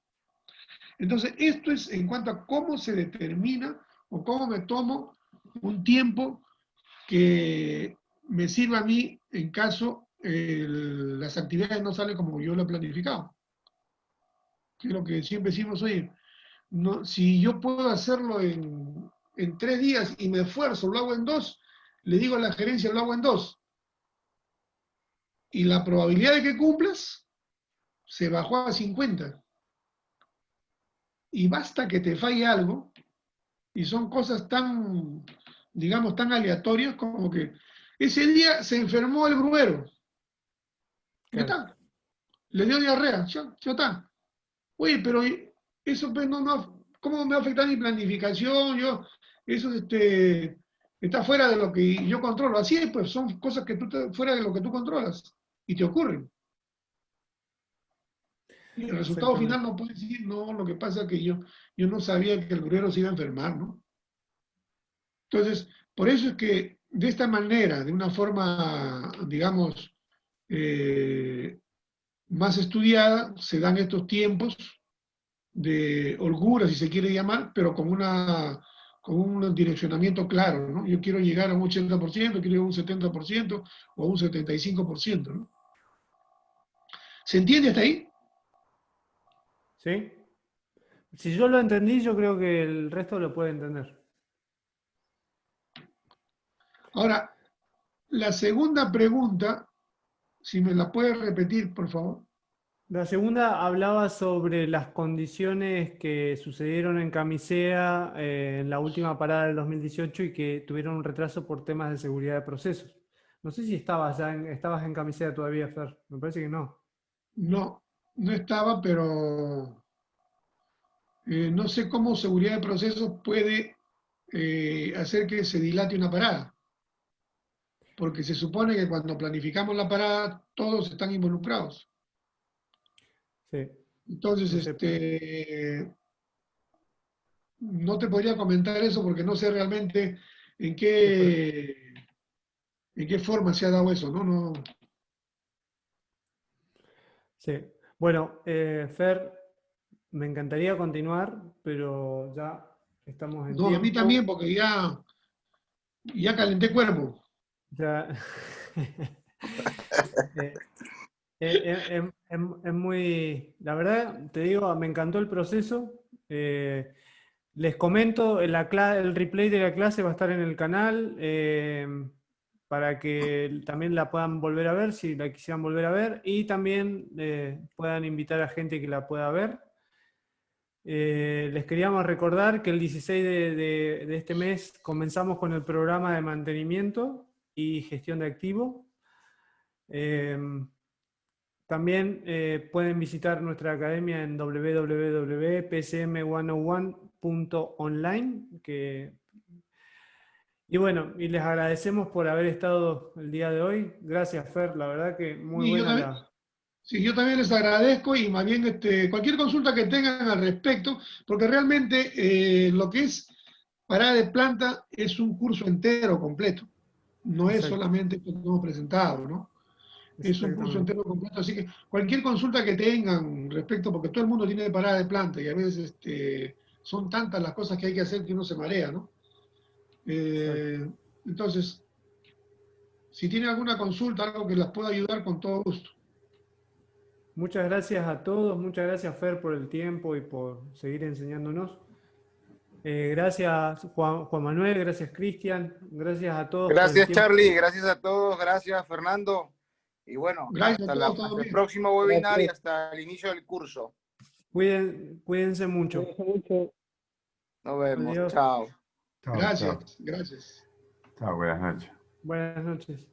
Entonces, esto es en cuanto a cómo se determina o cómo me tomo un tiempo que me sirva a mí en caso las actividades no salen como yo lo he planificado. Que es lo que siempre decimos, oye, no, si yo puedo hacerlo en 3 días y me esfuerzo, lo hago en 2, le digo a la gerencia, lo hago en 2. Y la probabilidad de que cumplas se bajó a 50. Y basta que te falle algo, y son cosas tan, digamos, tan aleatorias como que ese día se enfermó el gruero. Ya Claro. está. Le dio diarrea. Ya está. Oye, pero eso pues, ¿cómo me va a afectar mi planificación? Eso está fuera de lo que yo controlo. Así es, pues son cosas que fuera de lo que tú controlas y te ocurren. Y el resultado final Exactamente. no puede decir, no, lo que pasa es que yo no sabía que el gruero se iba a enfermar, ¿no? Entonces, por eso es que de esta manera, de una forma, digamos, más estudiada, se dan estos tiempos de holgura, si se quiere llamar, pero con un direccionamiento claro, ¿no? Yo quiero llegar a un 80%, quiero llegar a un 70% o a un 75%, ¿no? ¿Se entiende hasta ahí? ¿Sí? Si yo lo entendí, yo creo que el resto lo puede entender. Ahora, la segunda pregunta, si me la puedes repetir, por favor. La segunda hablaba sobre las condiciones que sucedieron en Camisea en la última parada del 2018 y que tuvieron un retraso por temas de seguridad de procesos. No sé si estabas en Camisea todavía, Fer. Me parece que no. No, no estaba, pero no sé cómo seguridad de procesos puede hacer que se dilate una parada. Porque se supone que cuando planificamos la parada, todos están involucrados. Sí, Entonces, no sé. no te podría comentar eso porque no sé realmente en Sí, en qué forma se ha dado eso, ¿no? No, sí. Bueno, Fer, me encantaría continuar, pero ya estamos en no, a mí también tiempo. porque ya calenté cuerpo. Ya. Eh, es muy, la verdad, te digo, me encantó el proceso. Les comento, el replay de la clase va a estar en el canal para que también la puedan volver a ver, si la quisieran volver a ver, y también puedan invitar a gente que la pueda ver. Les queríamos recordar que el 16 de este mes comenzamos con el programa de mantenimiento y gestión de activo. También pueden visitar nuestra academia en www.psm101.online. Y bueno, y les agradecemos por haber estado el día de hoy. Gracias, Fer, la verdad que muy Y yo buena también, la... sí, yo también les agradezco y más bien cualquier consulta que tengan al respecto, porque realmente lo que es parada de planta es un curso entero completo. No es Exacto, solamente lo que hemos presentado, ¿no? Es un curso exactamente. entero completo, así que cualquier consulta que tengan respecto, porque todo el mundo tiene parada de planta y a veces son tantas las cosas que hay que hacer que uno se marea, ¿no? Exacto. Entonces, si tienen alguna consulta, algo que las pueda ayudar, con todo gusto. Muchas gracias a todos, muchas gracias, Fer, por el tiempo y por seguir enseñándonos. Gracias Juan Manuel, gracias Cristian, gracias a todos. por el Gracias, tiempo. Charlie. Gracias a todos. Gracias, Fernando. Y bueno, Gracias a hasta, todos, todo hasta el bien. próximo webinar y hasta el inicio del curso. Cuídense mucho. Nos vemos. Adiós. Chao. Chao, Gracias, chao. gracias. Chao, buenas noches. Buenas noches.